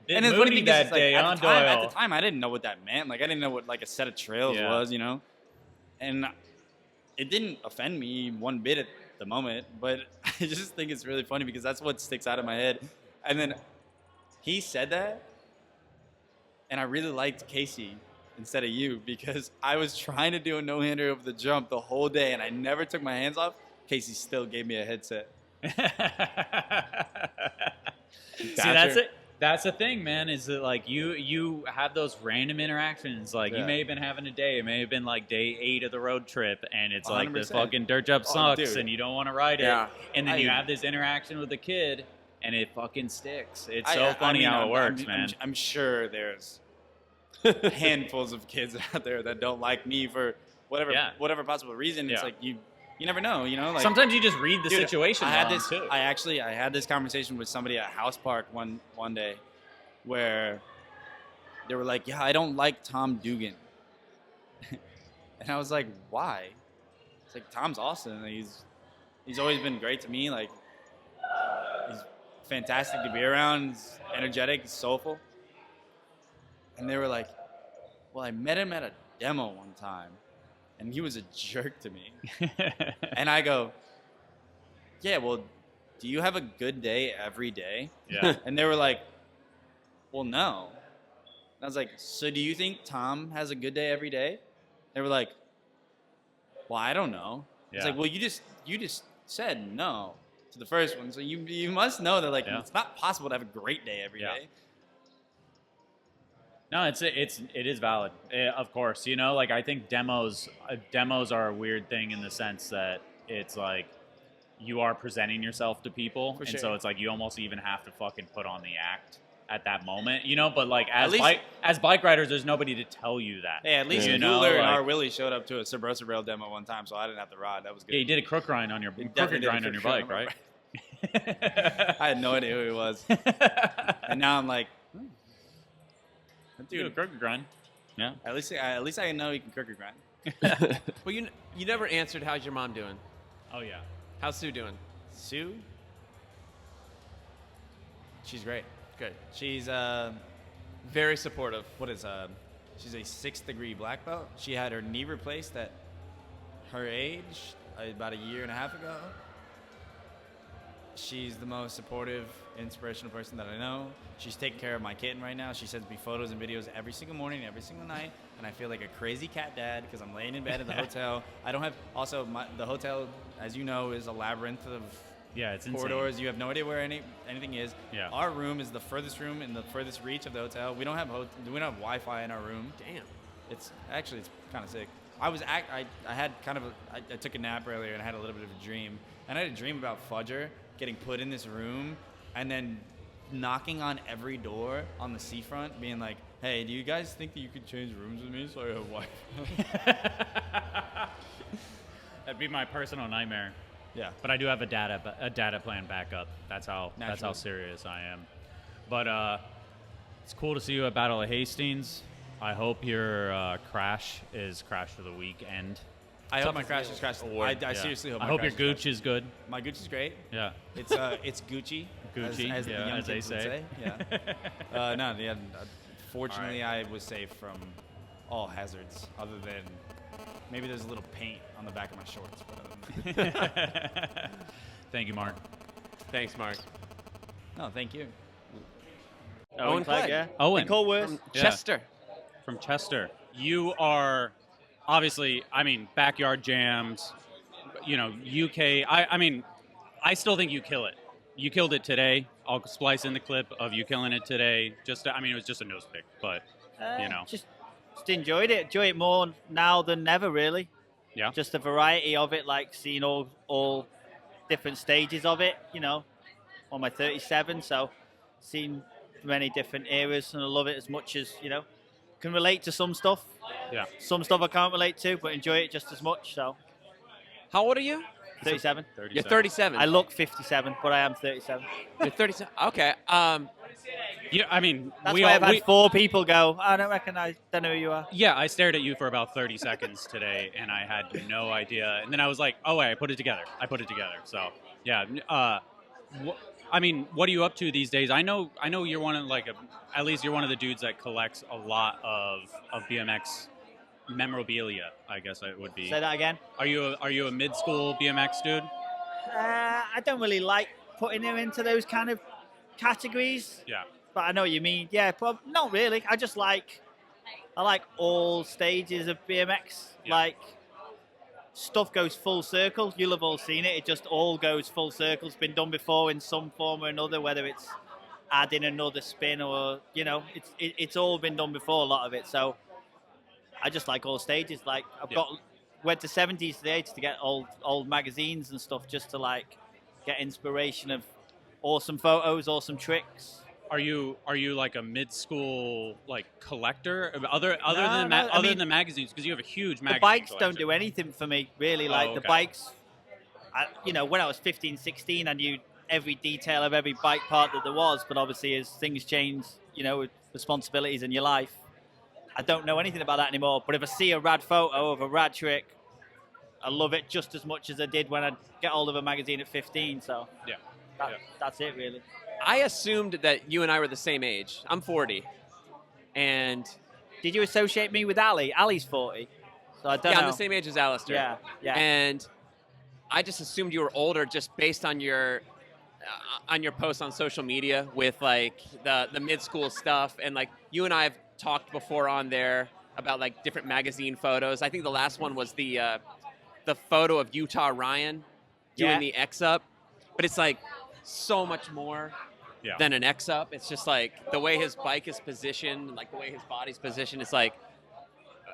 and it's funny Moody because that it's like, day, at Doyle. the time, I didn't know what that meant. Like, I didn't know what like a set of trails Yeah. was, you know? And it didn't offend me one bit at the moment, but I just think it's really funny because that's what sticks out of my head. And then he said that, and I really liked Casey instead of you because I was trying to do a no-hander over the jump the whole day, and I never took my hands off. Casey still gave me a headset. See, that's it. That's the thing, man. Is that like you have those random interactions? Like you Yeah. may have been having a day. It may have been like day 8 of the road trip, and it's like this 100%. fucking dirt jump Oh, sucks, dude. and you don't want to ride it. Yeah. And then you I- have this interaction with the kid, and it fucking sticks. It's I so funny mean, how it I'm- works, I'm, man. I'm sure there's handfuls of kids out there that don't like me for whatever possible reason. It's Yeah. like you never know, you know. Like Sometimes you just read the dude, situation. I had wrong, this. too. I had this conversation with somebody at House Park one day, where they were like, "Yeah, I don't like Tom Dugan," and I was like, "Why?" It's like Tom's awesome. He's always been great to me. Like he's fantastic to be around. He's energetic, he's soulful. And they were like, "Well, I met him at a demo one time, and he was a jerk to me." And I go, "Yeah, well, do you have a good day every day?" yeah. And they were like, "Well, no." And I was like, "So do you think Tom has a good day every day?" They were like, "Well, I don't know." It's Yeah. like, "Well, you just said no to the first one, so you must know that like Yeah. it's not possible to have a great day every day." Yeah. No, it is valid. Of course, you know, like I think demos are a weird thing in the sense that it's like you are presenting yourself to people, For and sure. so it's like you almost even have to fucking put on the act at that moment, you know. But like At least- as bike riders, there's nobody to tell you that. Hey, at least you Cooler know, and like- our Willie showed up to a Subrosa Rail demo one time, so I didn't have to ride. That was good. Yeah, you did a crook grind on your He crooked definitely did a grind on your crook bike, grind on right? I had no idea who he was, and now I'm like, Dude, a crooked grind. Yeah. at least I know he can crooked grind. Well, you never answered. How's your mom doing? Oh yeah. How's Sue doing? Sue, she's great. Good. She's Very supportive. she's a 6th degree black belt. She had her knee replaced at her age about a year and a half ago. She's the most supportive, inspirational person that I know. She's taking care of my kitten right now. She sends me photos and videos every single morning, every single night, and I feel like a crazy cat dad because I'm laying in bed at the hotel. I don't have. Also, the hotel, as you know, is a labyrinth of Yeah, it's insane. corridors. You have no idea where anything is. Yeah. Our room is the furthest room in the furthest reach of the hotel. We don't have Wi-Fi in our room. Damn. It's kind of sick. I had kind of I took a nap earlier and I had a little bit of a dream. And I had a dream about Fudger getting put in this room and then knocking on every door on the seafront, being like, "Hey, do you guys think that you could change rooms with me so I have Wi-Fi?" That'd be my personal nightmare. Yeah. But I do have a data plan backup. That's how Naturally. serious I am. But it's cool to see you at Battle of Hastings. I hope your crash is crash for the weekend. I hope my crash is crashed. I seriously hope. I my hope your crash gooch is good. My gooch is great. Yeah. It's Gucci. Gucci, as the young as they kids would say. Yeah. No, yeah. Fortunately, I was safe from all hazards, other than maybe there's a little paint on the back of my shorts. But other than that. Thank you, Mark. Thanks, Mark. No, thank you. Owain Clegg. yeah. Owen. Nicole Worth. From Yeah. Chester. From Chester. You are obviously, I mean, backyard jams, you know, UK. I mean, I still think you kill it. You killed it today. I'll splice in the clip of you killing it today. I mean, it was just a nose pick, but, you know. Just enjoyed it. Enjoy it more now than ever, really. Yeah. Just the variety of it, like seeing all different stages of it, you know. On my 37, so seen many different eras, and I love it as much as, you know, can relate to some stuff. Yeah. Some stuff I can't relate to, but enjoy it just as much, so. How old are you? 37. You're 37. I look 57, but I am 37. You're 37. Okay. Yeah, I mean, That's why I've had 4 people go, I don't know who you are. Yeah, I stared at you for about 30 seconds today, and I had no idea. And then I was like, oh, wait, I put it together. So, yeah. I mean, what are you up to these days? I know you're one of at least you're one of the dudes that collects a lot of BMX memorabilia, I guess it would be. Say that again. Are you a mid-school BMX dude? I don't really like putting him into those kind of categories. Yeah. But I know what you mean. Yeah, not really. I like all stages of BMX. Yeah. Like, stuff goes full circle. You'll have all seen it. It just all goes full circle. It's been done before in some form or another, whether it's adding another spin or, you know, it's all been done before, a lot of it. So I just like all stages. Like, went to 70s to the 80s to get old magazines and stuff, just to like get inspiration of awesome photos, awesome tricks. Are you like a mid-school like collector other than the magazines, because you have a huge magazine The bikes collection. don't do anything for me, really. Like, okay. the bikes, you know, when I was 15, 16, I knew every detail of every bike part that there was, but obviously as things change, you know, with responsibilities in your life, I don't know anything about that anymore. But if I see a rad photo of a rad trick, I love it just as much as I did when I get hold of a magazine at 15. So that's it, really. I assumed that you and I were the same age. I'm 40. And did you associate me with Ali? Ali's 40. So I don't know. I'm the same age as Alistair. Yeah. And I just assumed you were older just based on your posts on social media with like the mid-school stuff. And like you and I have talked before on there about like different magazine photos. I think the last one was the photo of Utah Ryan doing the X-Up. But it's like so much more than an X-Up. It's just like the way his bike is positioned, like the way his body's positioned. It's like,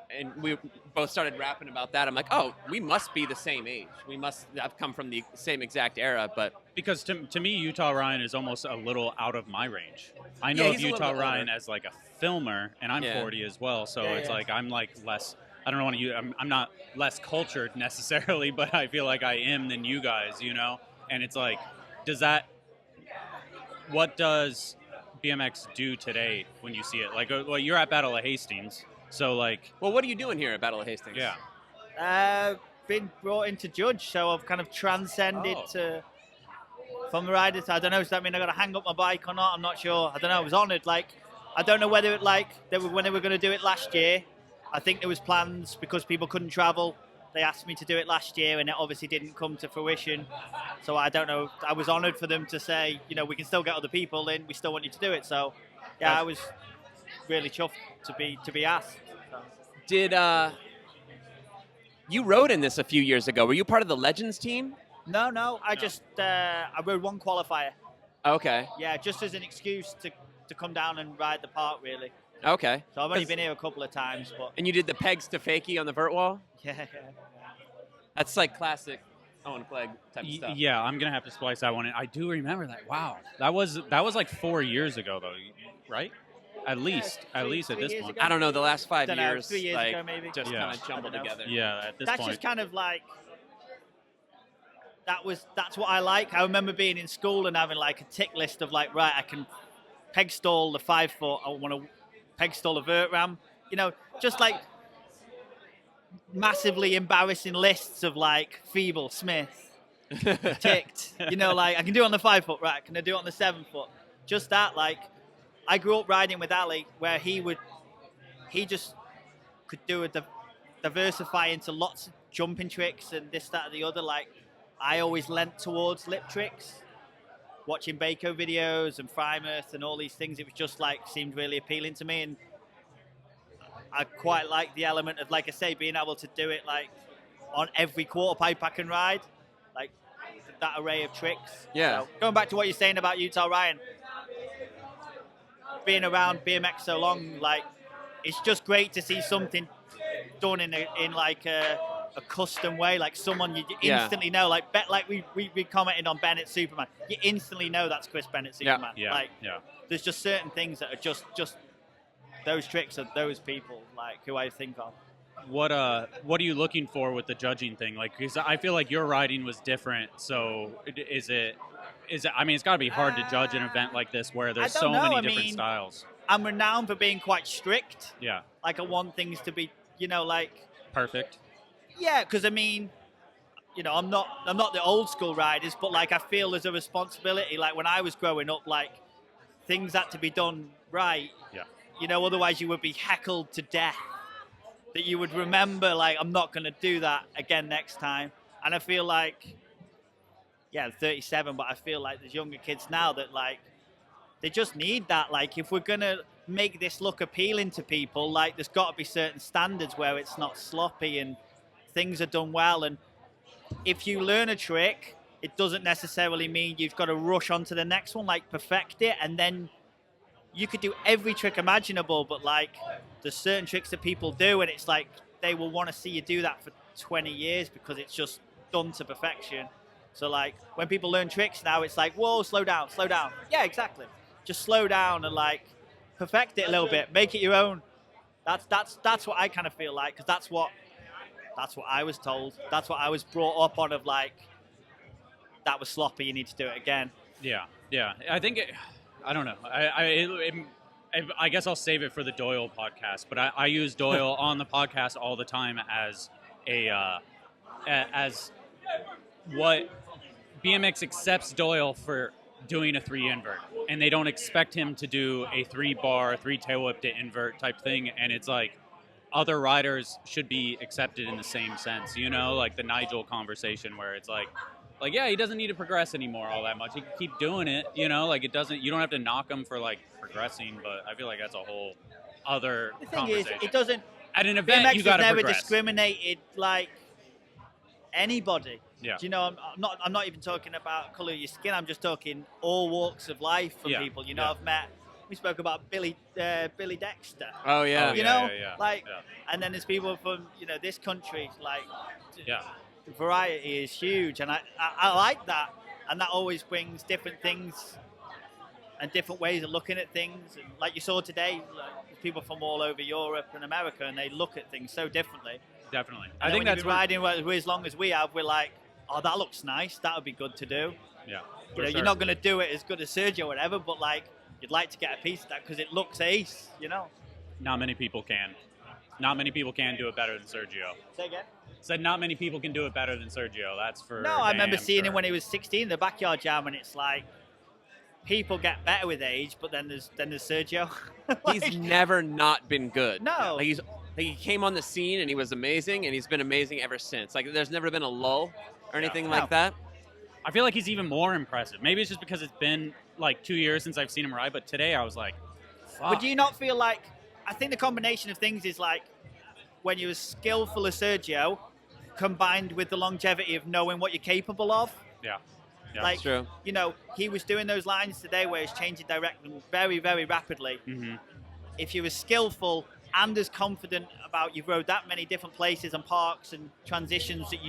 and we both started rapping about that. I'm like, oh, we must be the same age. We must have come from the same exact era. But because to me, Utah Ryan is almost a little out of my range. I know of Utah Ryan as like a filmer, and I'm 40 as well. So it's like I'm like less. I don't want to use. I'm not less cultured necessarily, but I feel like I am than you guys. You know, and it's like, what does BMX do today when you see it? Like, well, you're at Battle of Hastings, so like... Well, what are you doing here at Battle of Hastings? Yeah. Been brought in to judge, so I've kind of transcended from the riders. I don't know, does that mean I got to hang up my bike or not? I'm not sure. I don't know, I was honoured. Like, I don't know whether it, like, when they were going to do it last year, I think there was plans because people couldn't travel. They asked me to do it last year, and it obviously didn't come to fruition. So I don't know. I was honoured for them to say, you know, we can still get other people in. We still want you to do it. So, yeah, I was really chuffed to be asked. So. Did you rode in this a few years ago? Were you part of the Legends team? No. I just I rode one qualifier. Okay. Yeah, just as an excuse to come down and ride the park, really. Okay. So I've only been here a couple of times, but. And you did the pegs to fakie on the vert wall? Yeah. That's like classic Owain Clegg type of stuff. Yeah, I'm gonna have to splice that one in. I do remember that. Wow, that was like 4 years ago, though, right? At least at this point. Ago? I don't know. The last 5 Know, years, 3 years like, ago, maybe. just kind of jumbled together. Yeah, at this That's point. just kind of like. That's what I like. I remember being in school and having like a tick list of like, right, I can peg stall the 5 foot. I want to peg stall a vert ram. You know, just like massively embarrassing lists of like feeble, Smith, ticked. You know, like I can do it on the 5 foot rack, can I do it on the 7 foot? Just that, like I grew up riding with Ali, where he just could do a diversify into lots of jumping tricks and this, that, and the other. Like I always leant towards lip tricks. Watching Baco videos and Frymouth and all these things, it was just like seemed really appealing to me, and I quite like the element of, like I say, being able to do it like on every quarter pipe I can ride, like that array of tricks. Yeah. So, going back to what you're saying about Utah Ryan, being around BMX so long, like it's just great to see something done in like a custom way, like someone you instantly know, like we commented on Bennett Superman, you instantly know that's Chris Bennett Superman. Like there's just certain things that are just those tricks of those people, like who I think of. What are you looking for with the judging thing? Like, because I feel like your riding was different. So is it? I mean, it's got to be hard to judge an event like this where there's so many different styles. I'm renowned for being quite strict. Yeah. Like I want things to be, like perfect. Yeah, because I mean, I'm not the old school riders, but like I feel there's a responsibility. Like when I was growing up, like things had to be done right. Yeah. Otherwise you would be heckled to death. That you would remember, like, I'm not going to do that again next time. And I feel like, I'm 37, but I feel like there's younger kids now that, like, they just need that. Like, if we're going to make this look appealing to people, like, there's got to be certain standards where it's not sloppy and things are done well. And if you learn a trick, it doesn't necessarily mean you've got to rush on to the next one, like, perfect it, and then you could do every trick imaginable, but like there's certain tricks that people do and it's like they will want to see you do that for 20 years because it's just done to perfection. So like when people learn tricks now, it's like, whoa, slow down. Yeah, exactly. Just slow down and like perfect it a little bit, make it your own. That's what I kind of feel like, because that's what I was told. That's what I was brought up on, of like, that was sloppy, you need to do it again. Yeah. I think I don't know. I guess I'll save it for the Doyle podcast. But I use Doyle on the podcast all the time as as what BMX accepts Doyle for doing a 3 invert, and they don't expect him to do a 3 bar, 3 tail whip to invert type thing. And it's like other riders should be accepted in the same sense, like the Nigel conversation where it's like, yeah, he doesn't need to progress anymore all that much. He can keep doing it, like it doesn't, you don't have to knock him for like progressing, but I feel like that's a whole other conversation. The thing is, it doesn't, at an event, BMX you got to has never progress. discriminated like anybody. Yeah. Do you know, I'm not even talking about colour of your skin, I'm just talking all walks of life from people. I've met, we spoke about Billy Dexter. Oh yeah. Yeah. And then there's people from, this country, like, the variety is huge, and I like that, and that always brings different things and different ways of looking at things. And like you saw today, like, people from all over Europe and America, and they look at things so differently. Definitely. And I think that's riding as long as we have. We're like, oh, that looks nice. That would be good to do. Yeah. You're not going to do it as good as Sergio or whatever, but like you'd like to get a piece of that because it looks ace. Not many people can. Not many people can do it better than Sergio. Say again. Said not many people can do it better than Sergio. That's for no. I remember seeing him when he was 16 in the backyard jam, and it's like people get better with age, but then there's Sergio. He's never not been good. No. Like he came on the scene and he was amazing, and he's been amazing ever since. Like there's never been a lull or anything like that. I feel like he's even more impressive. Maybe it's just because it's been like 2 years since I've seen him ride, but today I was like, fuck. But do you not feel like, I think the combination of things is like when you're as skillful as Sergio, combined with the longevity of knowing what you're capable of. Yeah, like, that's true. He was doing those lines today where he's changing direction very, very rapidly. Mm-hmm. If you're as skillful and as confident about, you've rode that many different places and parks and transitions that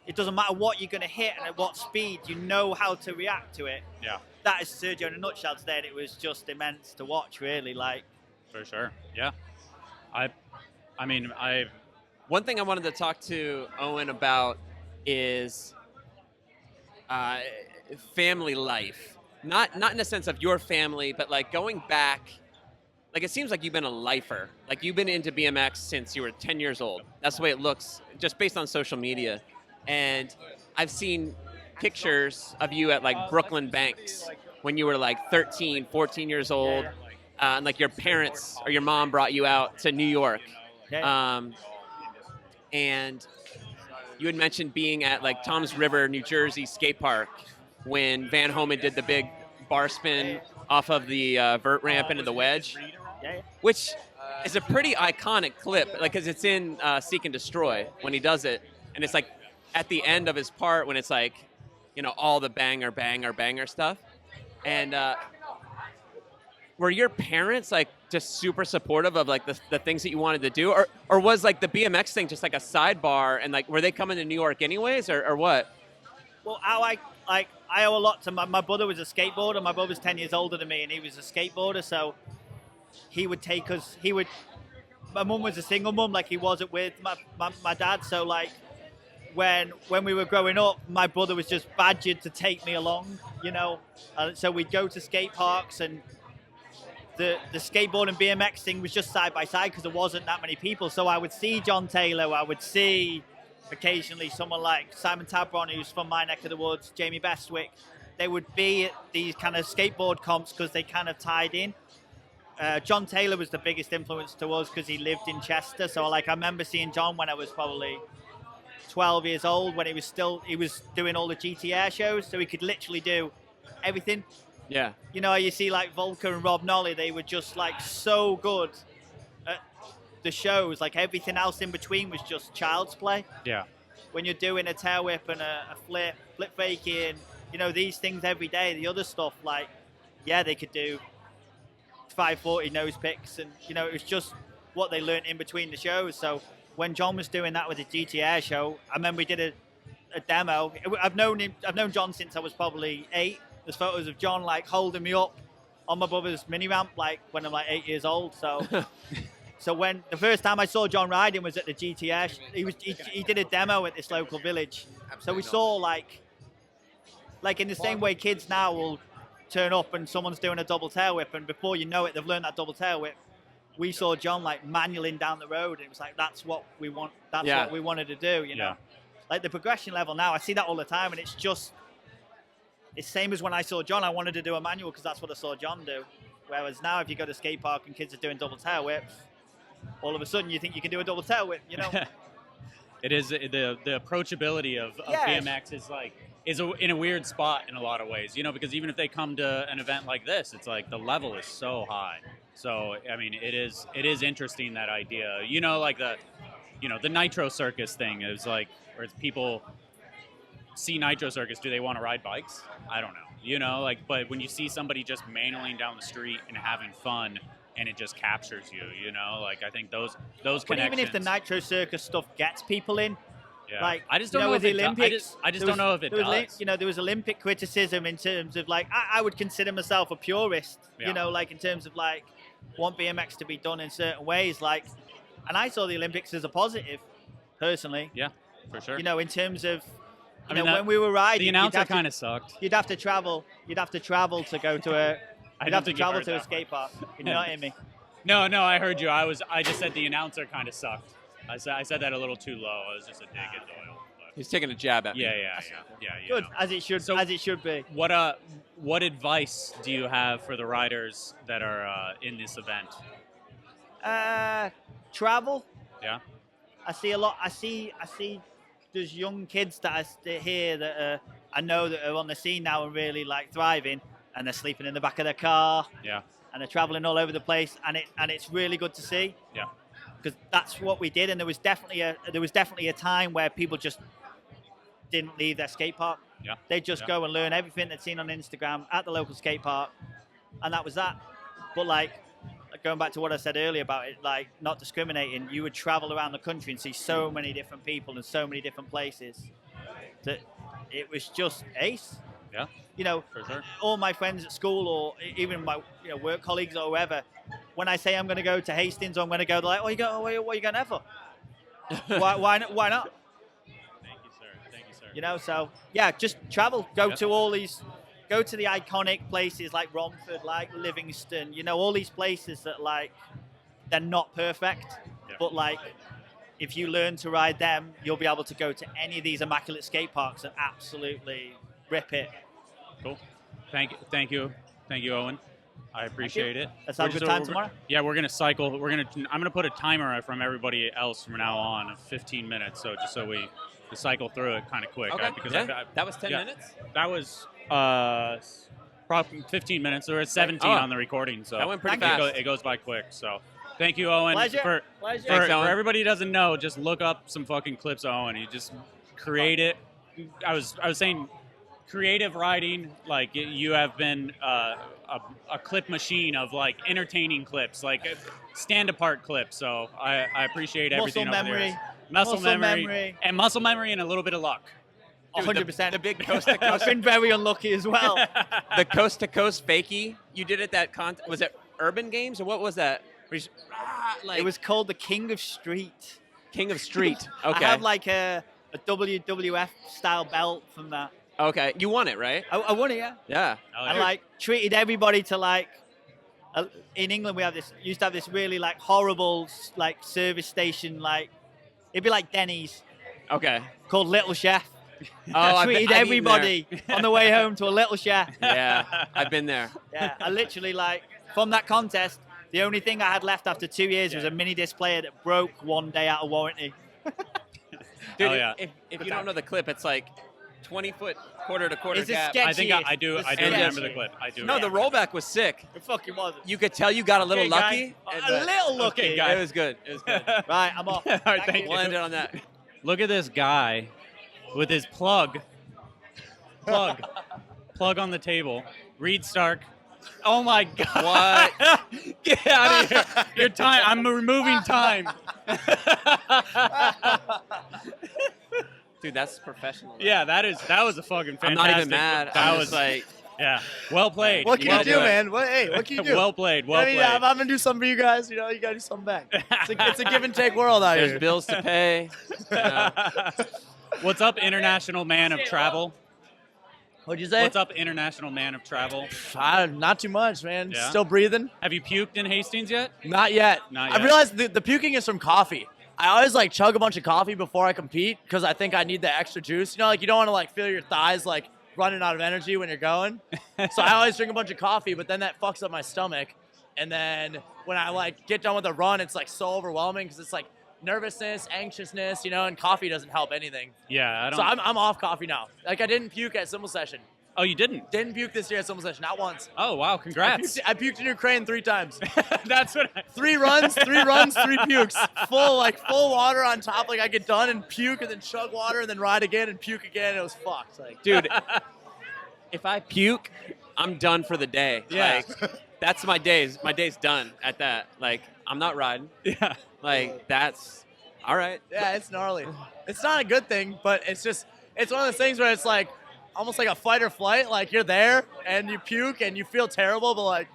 it doesn't matter what you're going to hit and at what speed, you know how to react to it. Yeah. That is Sergio in a nutshell today, and it was just immense to watch, really. Like, for sure. Yeah. One thing I wanted to talk to Owain about is family life. Not in the sense of your family, but like going back like it seems like you've been a lifer. Like you've been into BMX since you were 10 years old. That's the way it looks, just based on social media. And I've seen pictures of you at like Brooklyn Banks when you were like 13, 14 years old. And like your parents or your mom brought you out to New York. And you had mentioned being at like Toms River, New Jersey skate park when Van Homan did the big bar spin off of the vert ramp into the wedge, which is a pretty iconic clip, like because it's in Seek and Destroy when he does it, and it's like at the end of his part when it's like, you know, all the banger stuff. And were your parents like just super supportive of like the things that you wanted to do, or was like the BMX thing just like a sidebar, and like were they coming to New York anyways, or what? Well, I owe a lot to my brother. Was a skateboarder. My brother's 10 years older than me, and he was a skateboarder. So he would take us. My mum was a single mum, like he wasn't with my dad. So like when we were growing up, my brother was just badgered to take me along, you know. So we'd go to skate parks, and the skateboard and BMX thing was just side by side because there wasn't that many people. So I would see John Taylor. I would see occasionally someone like Simon Tabron, who's from my neck of the woods, Jamie Bestwick. They would be at these kind of skateboard comps because they kind of tied in. John Taylor was the biggest influence to us because he lived in Chester. So like I remember seeing John when I was probably 12 years old, when he was doing all the GTR shows, so he could literally do everything. Yeah. You know, you see like Volker and Rob Nolly, they were just like so good at the shows. Like everything else in between was just child's play. Yeah. When you're doing a tail whip and a flip faking, you know, these things every day, the other stuff, like, yeah, they could do 540 nose picks, and, you know, it was just what they learned in between the shows. So when John was doing that with the GTR show, I remember we did a demo. I've known John since I was probably 8. There's photos of John like holding me up on my brother's mini ramp, like when I'm like 8 years old. So, so when the first time I saw John riding was at the GTR, he did a demo at this local village. So we saw like in the same way kids now will turn up and someone's doing a double tail whip, and before you know it, they've learned that double tail whip. We saw John like manualing down the road, and it was like, that's what we want. That's what we wanted to do, you know. Like the progression level now, I see that all the time, and it's same as when I saw John. I wanted to do a manual because that's what I saw John do. Whereas now, if you go to skate park and kids are doing double tail whips, all of a sudden you think you can do a double tail whip, you know. It is the approachability of BMX is in a weird spot in a lot of ways, you know, because even if they come to an event like this, it's like the level is so high. So I mean, it is interesting, that idea, you know, like the Nitro Circus thing is like, where it's people see Nitro Circus, do they want to ride bikes? I don't know, you know, like, but when you see somebody just manualing down the street and having fun, and it just captures you, you know, like I think those connections. But even if the Nitro Circus stuff gets people in, like, I just don't know if it does. I just don't know if it does. You know, there was Olympic criticism in terms of like, I would consider myself a purist, you know, like in terms of like, want BMX to be done in certain ways, like, and I saw the Olympics as a positive, personally. Yeah, for sure. You know, in terms of, you know, when we were riding, the announcer kind of sucked. You'd have to travel to go to a. You'd have to travel to a skate park. You're not in me. No, I heard you. I just said the announcer kind of sucked. I said that a little too low. It was just a dig at Doyle. But. He's taking a jab at me. Yeah. Good, as it should be. What advice do you have for the riders that are in this event? Travel. Yeah. I see a lot. I see. There's young kids that I hear that I know that are on the scene now and really like thriving, and they're sleeping in the back of their car. Yeah. And they're traveling all over the place, and it's really good to see. Yeah. Because that's what we did, and there was definitely a time where people just didn't leave their skate park. Yeah. They'd just go and learn everything they'd seen on Instagram at the local skate park, and that was that. But like going back to what I said earlier about it, like not discriminating, you would travel around the country and see so many different people and so many different places that it was just ace. Yeah. You know, for sure. All my friends at school or even my work colleagues or whoever, when I say I'm going to go to Hastings or I'm going to go, they're like, what are you going there for? why not? Thank you, sir. You know, so yeah, just travel, go go to the iconic places like Romford, like Livingston, all these places that like, they're not perfect, but like, if you learn to ride them, you'll be able to go to any of these immaculate skate parks and absolutely rip it. Cool. Thank you, Owen. I appreciate it. Let's have a good time tomorrow. Yeah, we're gonna cycle. I'm gonna put a timer from everybody else from now on of 15 minutes. So just so we cycle through it kind of quick. Okay. Because that was 10 minutes? That was probably 15 minutes. There was 17 on the recording. So that went pretty fast. It goes by quick. So thank you, Owen. Pleasure. For everybody who doesn't know, just look up some fucking clips of Owen. He just create it. I was saying creative writing, like you have been a clip machine of like entertaining clips, like stand apart clips. So I appreciate everything Muscle over memory. there. Muscle memory and muscle memory and a little bit of luck. 100%. The big coast to coast. I've been very unlucky as well. The coast to coast fakie you did at that was it Urban Games or what was that? It was called the King of Street. King of Street. Okay. I have like a WWF style belt from that. Okay, you won it, right? I won it, yeah. Yeah. I like treated everybody to like. In England, we used to have this really like horrible like service station, like it'd be like Denny's. Okay. Called Little Chef. Oh, I treated everybody on the way home to a Little Chef. Yeah, I've been there. Yeah, I literally like from that contest, the only thing I had left after 2 years was a mini disc player that broke one day out of warranty. Dude, yeah. if you don't know the clip, it's like 20-foot quarter to quarter It's a gap. sketchy. I think I do remember the clip. I do. No, the rollback was sick. It fucking wasn't. You could tell you got a little lucky. A little lucky. Okay, guy. It was good. It was good. Right, I'm off. All right, thank We'll you. end it on that. Look at this guy with his plug on the table. Reed Stark. Oh my God! What? Get out of here! Your time. I'm removing time. Dude, that's professional. Yeah, that was a fucking fantastic. I'm not even mad. That I'm was just like, yeah. Well played. What can Well you do, played. man? What can you do? Well played. Well I mean, played. I'm gonna do something for you guys. You gotta do something back. It's a give and take world out there's here. bills to pay. What's up, international man of travel? What'd you say? What's up, international man of travel? Not too much, man. Yeah? Still breathing. Have you puked in Hastings yet? Not yet. Not yet. I realized the puking is from coffee. I always like chug a bunch of coffee before I compete because I think I need the extra juice. Like you don't want to like feel your thighs like running out of energy when you're going. So I always drink a bunch of coffee, but then that fucks up my stomach. And then when I like get done with a run, it's like so overwhelming because it's like nervousness, anxiousness, and coffee doesn't help anything. Yeah, I don't. So I'm off coffee now. Like I didn't puke at Simple Session. Oh, you didn't? Didn't puke this year at Simple Session, not once. Oh, wow! Congrats. I puked in Ukraine 3 times. That's what. 3 runs, 3 pukes. Full water on top. Like I get done and puke and then chug water and then ride again and puke again. It was fucked. Like, dude, if I puke, I'm done for the day. Yeah. Like, that's my days. My day's done at that. Like, I'm not riding. Yeah. Like, that's all right. yeah, it's gnarly. It's not a good thing, but it's one of those things where it's like almost like a fight or flight. Like you're there and you puke and you feel terrible, but like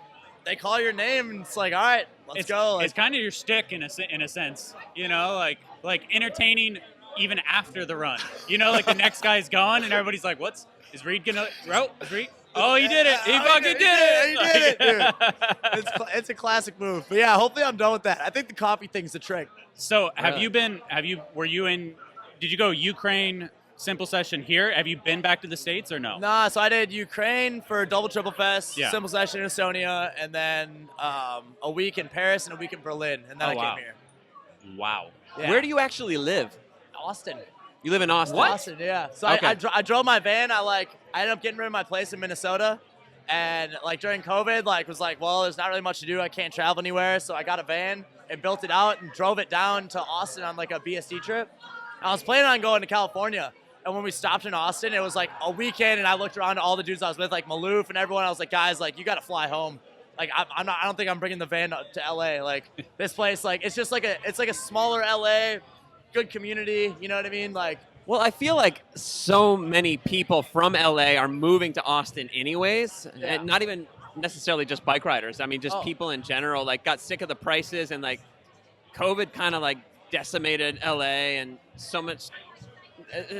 they call your name and it's like, all right, let's go. Like, it's kind of your shtick in a sense, like entertaining even after the run. Like the next guy's gone and everybody's like, is Reed gonna row? Is Reed? Oh, he did it! He fucking did it! He did it, dude. It's a classic move. But yeah, hopefully I'm done with that. I think the coffee thing's the trick. So were you in, did you go Ukraine Simple Session here? Have you been back to the States or no? Nah, so I did Ukraine for Double Triple Fest, Yeah. Simple Session in Estonia, and then a week in Paris and a week in Berlin, and then I wow. came here. Wow. Yeah. Where do you actually live? Austin. You live in Austin. Austin, yeah. So Okay. I drove my van. I ended up getting rid of my place in Minnesota, and like during COVID, was like, well, there's not really much to do. I can't travel anywhere, so I got a van and built it out and drove it down to Austin on like a BSD trip. I was planning on going to California. And when we stopped in Austin, it was like a weekend, and I looked around to all the dudes I was with, like Maloof and everyone. I was like, guys, like you got to fly home. Like I don't think I'm bringing the van to LA. Like this place, like it's just like a smaller LA, good community. You know what I mean? Like, Well, I feel like so many people from LA are moving to Austin anyways, Yeah. and not even necessarily just bike riders. I mean, just Oh. people in general, like got sick of the prices, and like COVID kind of like decimated LA, and so much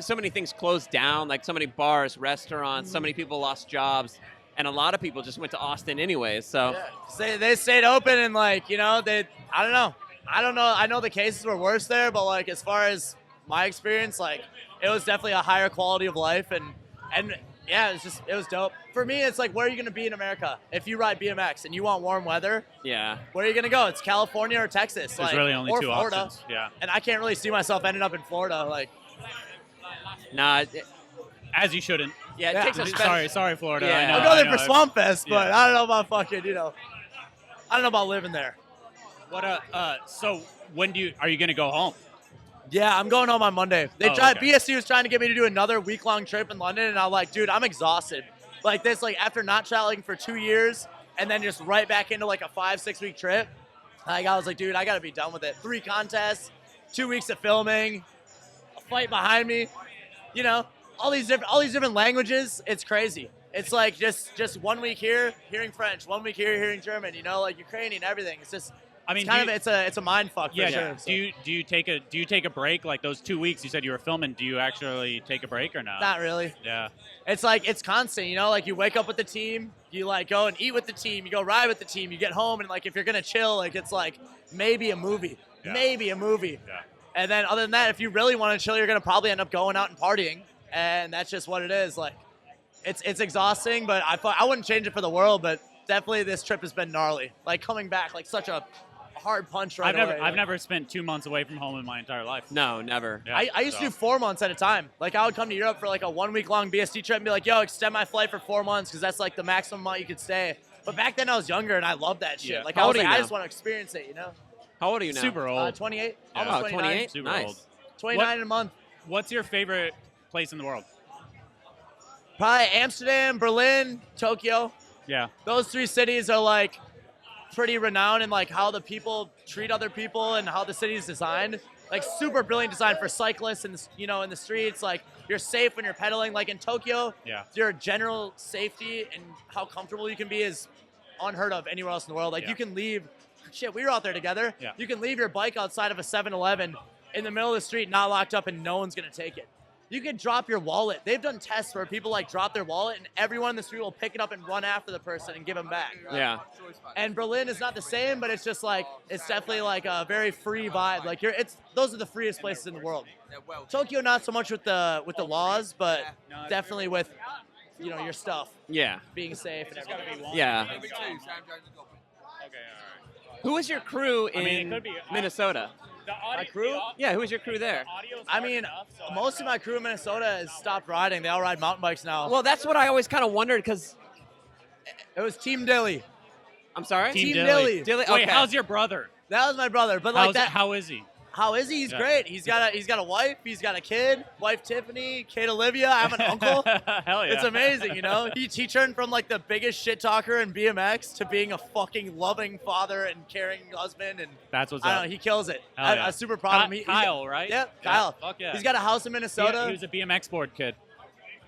so many things closed down, like so many bars, restaurants, so many people lost jobs, and a lot of people just went to Austin anyways. So They stayed open and like, you know, I don't know. I know the cases were worse there, but like as far as my experience, like it was definitely a higher quality of life and yeah, it was dope. For me, it's like, where are you going to be in America? If you ride BMX and you want warm weather, yeah, where are you going to go? It's California or Texas. There's really only or two Florida. options. Yeah. And I can't really see myself ending up in Florida. Like, nah, as you shouldn't. Yeah, it takes a Sorry, Florida. Yeah. I know, I'll go there I know. for Swamp Fest, but Yeah. I don't know about fucking, you know, I don't know about living there. What so when are you gonna go home? Yeah, I'm going home on Monday. BSC was trying to get me to do another week-long trip in London, and I'm like, dude, I'm exhausted. Like this, like after not traveling for 2 years, and then just right back into like a 5-6 week trip. Like I was like, dude, I gotta be done with it. 3 contests, 2 weeks of filming, a fight behind me, you know, all these different languages. It's crazy. It's like just 1 week here, hearing French, 1 week here, hearing German. You know, like Ukrainian, everything. It's just. I mean, it's a mind fuck. For sure, so. Do you take a break like those 2 weeks you said you were filming? Do you actually take a break or not? Not really. Yeah. It's like it's constant. You know, like you wake up with the team, you like go and eat with the team, you go ride with the team, you get home, and like if you're gonna chill, like it's like maybe a movie, Yeah. And then other than that, if you really want to chill, you're gonna probably end up going out and partying, and that's just what it is. Like it's exhausting, but I wouldn't change it for the world. But definitely this trip has been gnarly. Like coming back, like such a hard punch right away. I've never spent 2 months away from home in my entire life. No, never. Yeah, I used to do 4 months at a time. Like I would come to Europe for like a 1 week long BSD trip and be like, yo, extend my flight for 4 months because that's like the maximum amount you could stay. But back then I was younger and I loved that shit. Yeah. Like How I old was are like, you I now? just want to experience it, you know? How old are you now? Super old. 28. Yeah. Almost Oh, 29. 28? Super Nice. old. 29 in a month. What's your favorite place in the world? Probably Amsterdam, Berlin, Tokyo. Yeah. Those 3 cities are like pretty renowned in like how the people treat other people and how the city is designed. Like super brilliant design for cyclists and in the streets. Like you're safe when you're pedaling. Like in Tokyo, Yeah. your general safety and how comfortable you can be is unheard of anywhere else in the world. Like Yeah. you can leave. Shit, we were out there together. Yeah. You can leave your bike outside of a 7-Eleven in the middle of the street, not locked up, and no one's gonna take it. You can drop your wallet. They've done tests where people like drop their wallet and everyone in the street will pick it up and run after the person and give them back. Yeah. And Berlin is not the same, but it's just like it's definitely like a very free vibe. Like those are the freest places in the world. Tokyo not so much with the laws, but definitely with your stuff Yeah. being safe and everything. Yeah. Okay, all right. Who was your crew in mean, it could be- Minnesota? My crew? Yeah, who was your crew there? I mean, most of my crew in Minnesota has stopped riding. They all ride mountain bikes now. Well, that's what I always kind of wondered because It was Team Dilly. I'm sorry. Team Dilly. Dilly. Wait, Okay. how's your brother? That was my brother. But like that. How is he? How is he? He's Yeah. great. He's got a wife. He's got a kid. Wife Tiffany, kid Olivia. I'm an uncle. Hell yeah. It's amazing, He turned from like the biggest shit talker in BMX to being a fucking loving father and caring husband, and That's what's I up. don't know. He kills it. Hell yeah. I'm super proud of him. Kyle, right? Yep, Kyle. Fuck yeah. He's got a house in Minnesota. He was a BMX board kid.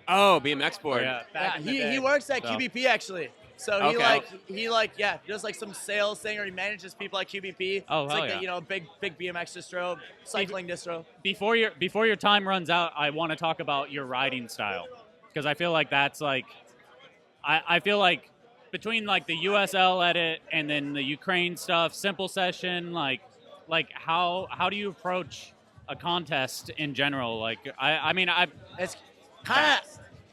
Oh, BMX board. Yeah. back in the he day. works at So- QBP actually. So Okay. he does like some sales thing, or he manages people at QBP. Oh, it's hell like yeah. a big BMX distro, cycling distro. Before your time runs out, I want to talk about your riding style, because I feel like that's like, I feel like between like the USL edit and then the Ukraine stuff, simple session, like how do you approach a contest in general? Like I mean It's kind of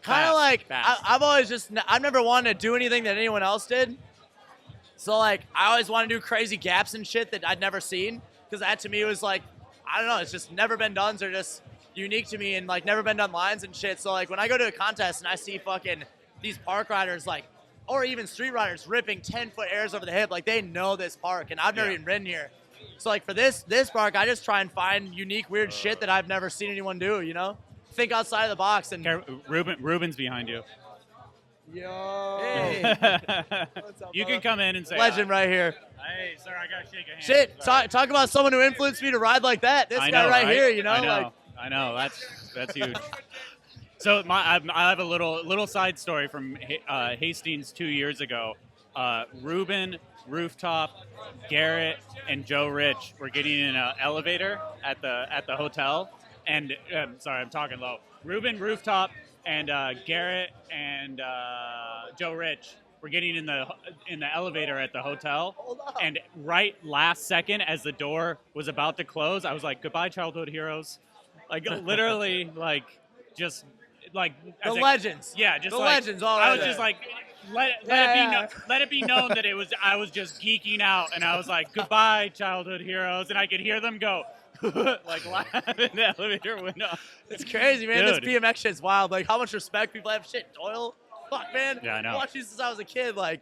Fast, like fast. I've always I've never wanted to do anything that anyone else did. So like I always want to do crazy gaps and shit that I'd never seen, because that to me was like, I don't know, it's just never been done. They're just unique to me and like never been done lines and shit. So like when I go to a contest and I see fucking these park riders like, or even street riders ripping 10-foot airs over the hip, like they know this park and I've never even ridden here. So like for this park, I just try and find unique weird shit that I've never seen anyone do, Think outside of the box and Ruben's behind you. yo. You can come in and say Legend right here. Hey, sir, I gotta shake a hand. Shit, Sorry. talk about someone who influenced me to ride like that. This I guy know, right here, I know. like I know. That's huge. So I have a little side story from Hastings 2 years ago. Ruben, Rooftop, Garrett, and Joe Rich were getting in an elevator at the hotel, and sorry, I'm talking low. Ruben Rooftop and Garrett and Joe Rich were getting in the elevator at the hotel, and right last second, as the door was about to close, I was like, "Goodbye, childhood heroes!" Like literally, like just like the legends. Yeah, just the like, legends. All I right was just like, let it be known that I was just geeking out, and I was like, "Goodbye, childhood heroes," and I could hear them go. Like laugh in the elevator window. It's crazy, man. Dude. This BMX shit's wild. Like how much respect people have. Shit, Doyle. Fuck, man. Yeah, I know. I watched these since I was a kid. Like,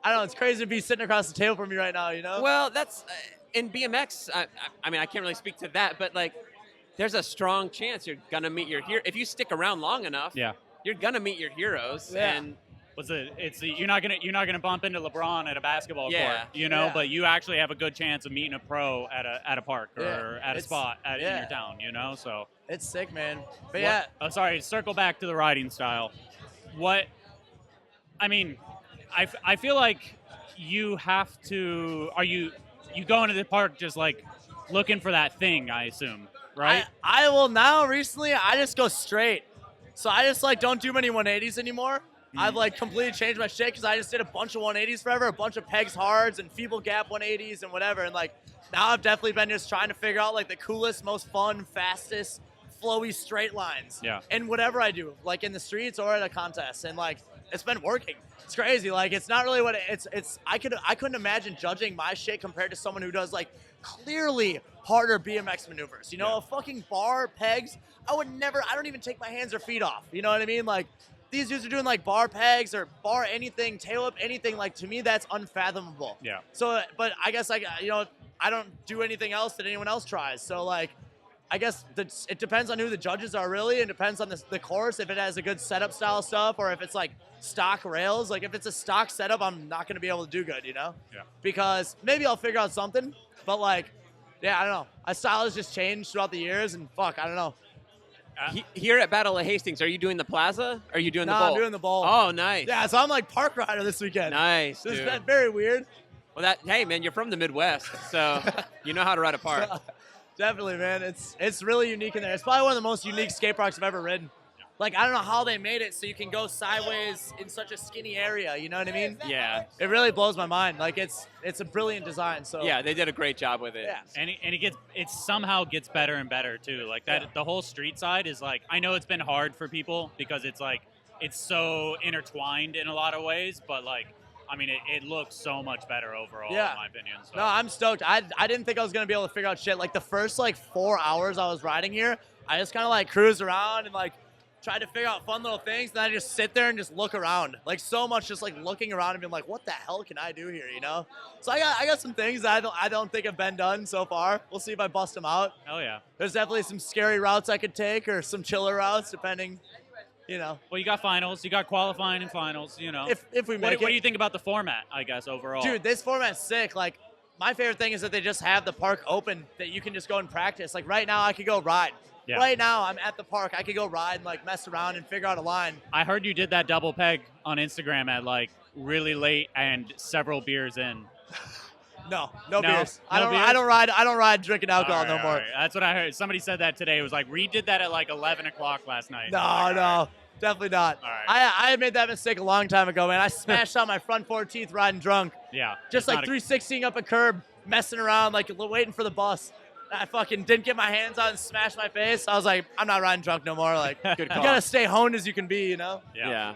I don't know. It's crazy to be sitting across the table from me right now. You know. Well, that's in BMX. I mean, I can't really speak to that, but like, there's a strong chance you're gonna meet your hero if you stick around long enough. Yeah. You're gonna meet your heroes. Yeah. And You're not gonna bump into LeBron at a basketball court, you know, Yeah. but you actually have a good chance of meeting a pro at a park or Yeah. at a It's- spot in yeah. your town, you know. So It's sick, man. But yeah, oh, sorry. Circle back to the riding style. I mean, I feel like you have to. Are you go into the park just like looking for that thing? I assume, right? I will now. Recently, I just go straight. So I just like don't do many 180s anymore. I've like completely changed my shit because I just did a bunch of 180s forever, a bunch of pegs hards and feeble gap 180s and whatever. And like now I've definitely been just trying to figure out like the coolest, most fun, fastest, flowy straight lines. Yeah. And whatever I do, like in the streets or at a contest, and like it's been working. It's crazy. Like it's not really what it's. I couldn't imagine judging my shit compared to someone who does like clearly harder BMX maneuvers. You know, a fucking bar pegs. I don't even take my hands or feet off. You know what I mean? Like. These dudes are doing like bar pegs or bar anything, tail whip anything. Like to me, that's unfathomable. Yeah. So, but I guess I don't do anything else that anyone else tries. So like, I guess it depends on who the judges are really. It depends on the course, if it has a good setup style stuff or if it's like stock rails. Like if it's a stock setup, I'm not going to be able to do good, you know? Yeah. Because maybe I'll figure out something, but like, yeah, I don't know. My style has just changed throughout the years and fuck, I don't know. Here at Battle of Hastings, are you doing the plaza? Or are you doing the bowl? I'm doing the bowl. Oh, nice. Yeah, so I'm like park rider this weekend. Nice, This dude. is very weird. Well, hey, man, you're from the Midwest, so you know how to ride a park. Definitely, man. It's really unique in there. It's probably one of the most unique skate parks I've ever ridden. Like, I don't know how they made it so you can go sideways in such a skinny area, you know what I mean? Yeah. It really blows my mind. Like, it's a brilliant design. So Yeah, they did a great job with it. Yeah. And it somehow gets better and better too. Like that, the whole street side is like, I know it's been hard for people because it's like, it's so intertwined in a lot of ways, but like, I mean, it looks so much better overall, Yeah. in my opinion. So. No, I'm stoked. I didn't think I was going to be able to figure out shit. Like, the first, 4 hours I was riding here, I just kind of, cruised around and, tried to figure out fun little things. Then I just sit there and just look around. So much just, looking around and being like, what the hell can I do here, you know? So I got some things that I don't think have been done so far. We'll see if I bust them out. Hell yeah. There's definitely some scary routes I could take or some chiller routes, depending, you know. Well, you got finals, you got qualifying and finals, you know. If we make it. What do you think about the format, I guess, overall? Dude, this format's sick. My favorite thing is that they just have the park open that you can just go and practice. Right now, I could go ride. Yeah. Right now, I'm at the park. I could go ride and mess around and figure out a line. I heard you did that double peg on Instagram at really late and several beers in. No No? beers. No beers? I don't ride drinking alcohol no more. All right. That's what I heard. Somebody said that today. It was like Reed did that at 11 o'clock last night. No, definitely not. All right. I made that mistake a long time ago, man. I smashed out my front 4 teeth riding drunk. Yeah. Just it's not 360ing up a curb, messing around, waiting for the bus. I fucking didn't get my hands on and smashed my face. I was like, I'm not riding drunk no more. Good You call. gotta stay honed as you can be, you know? Yeah.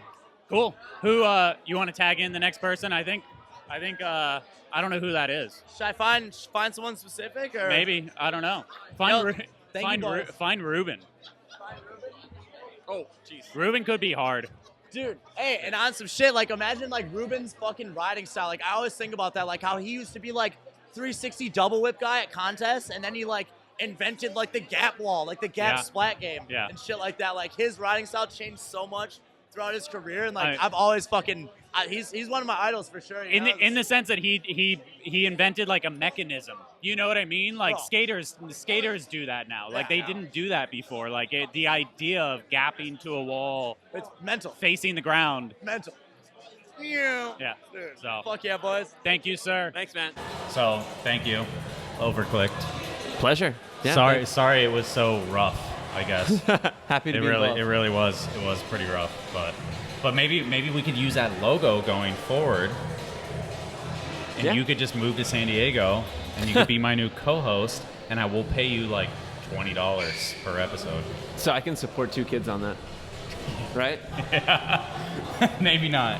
Cool. Who you want to tag in the next person? I think I don't know who that is. Should I find someone specific or Maybe, I don't know. Find thank you, boys. find Ruben. Oh, jeez. Ruben could be hard. Dude, hey, and on some shit, imagine Ruben's fucking riding style. I always think about that, how he used to be 360 double whip guy at contests, and then he invented the gap wall, the gap Yeah. splat game, Yeah. and shit like that. His riding style changed so much throughout his career, and I- I've always he's one of my idols for sure. you know? In the sense that he invented a mechanism. You know what I mean? Bro. Skaters do that now. Yeah. They didn't do that before. The idea of gapping to a wall, It's mental, facing the ground. mental. Yeah. Dude, So fuck yeah, boys. thank you, sir. Thanks, man. So thank you. Overclicked. Pleasure. Yeah, Sorry it was so rough. I guess. Happy to be really, involved. it really was. It was pretty rough, but maybe we could use that logo going forward, and Yeah. you could just move to San Diego, and you could be my new co-host, and I will pay you like $20 per episode. So I can support 2 kids on that, right? Maybe not.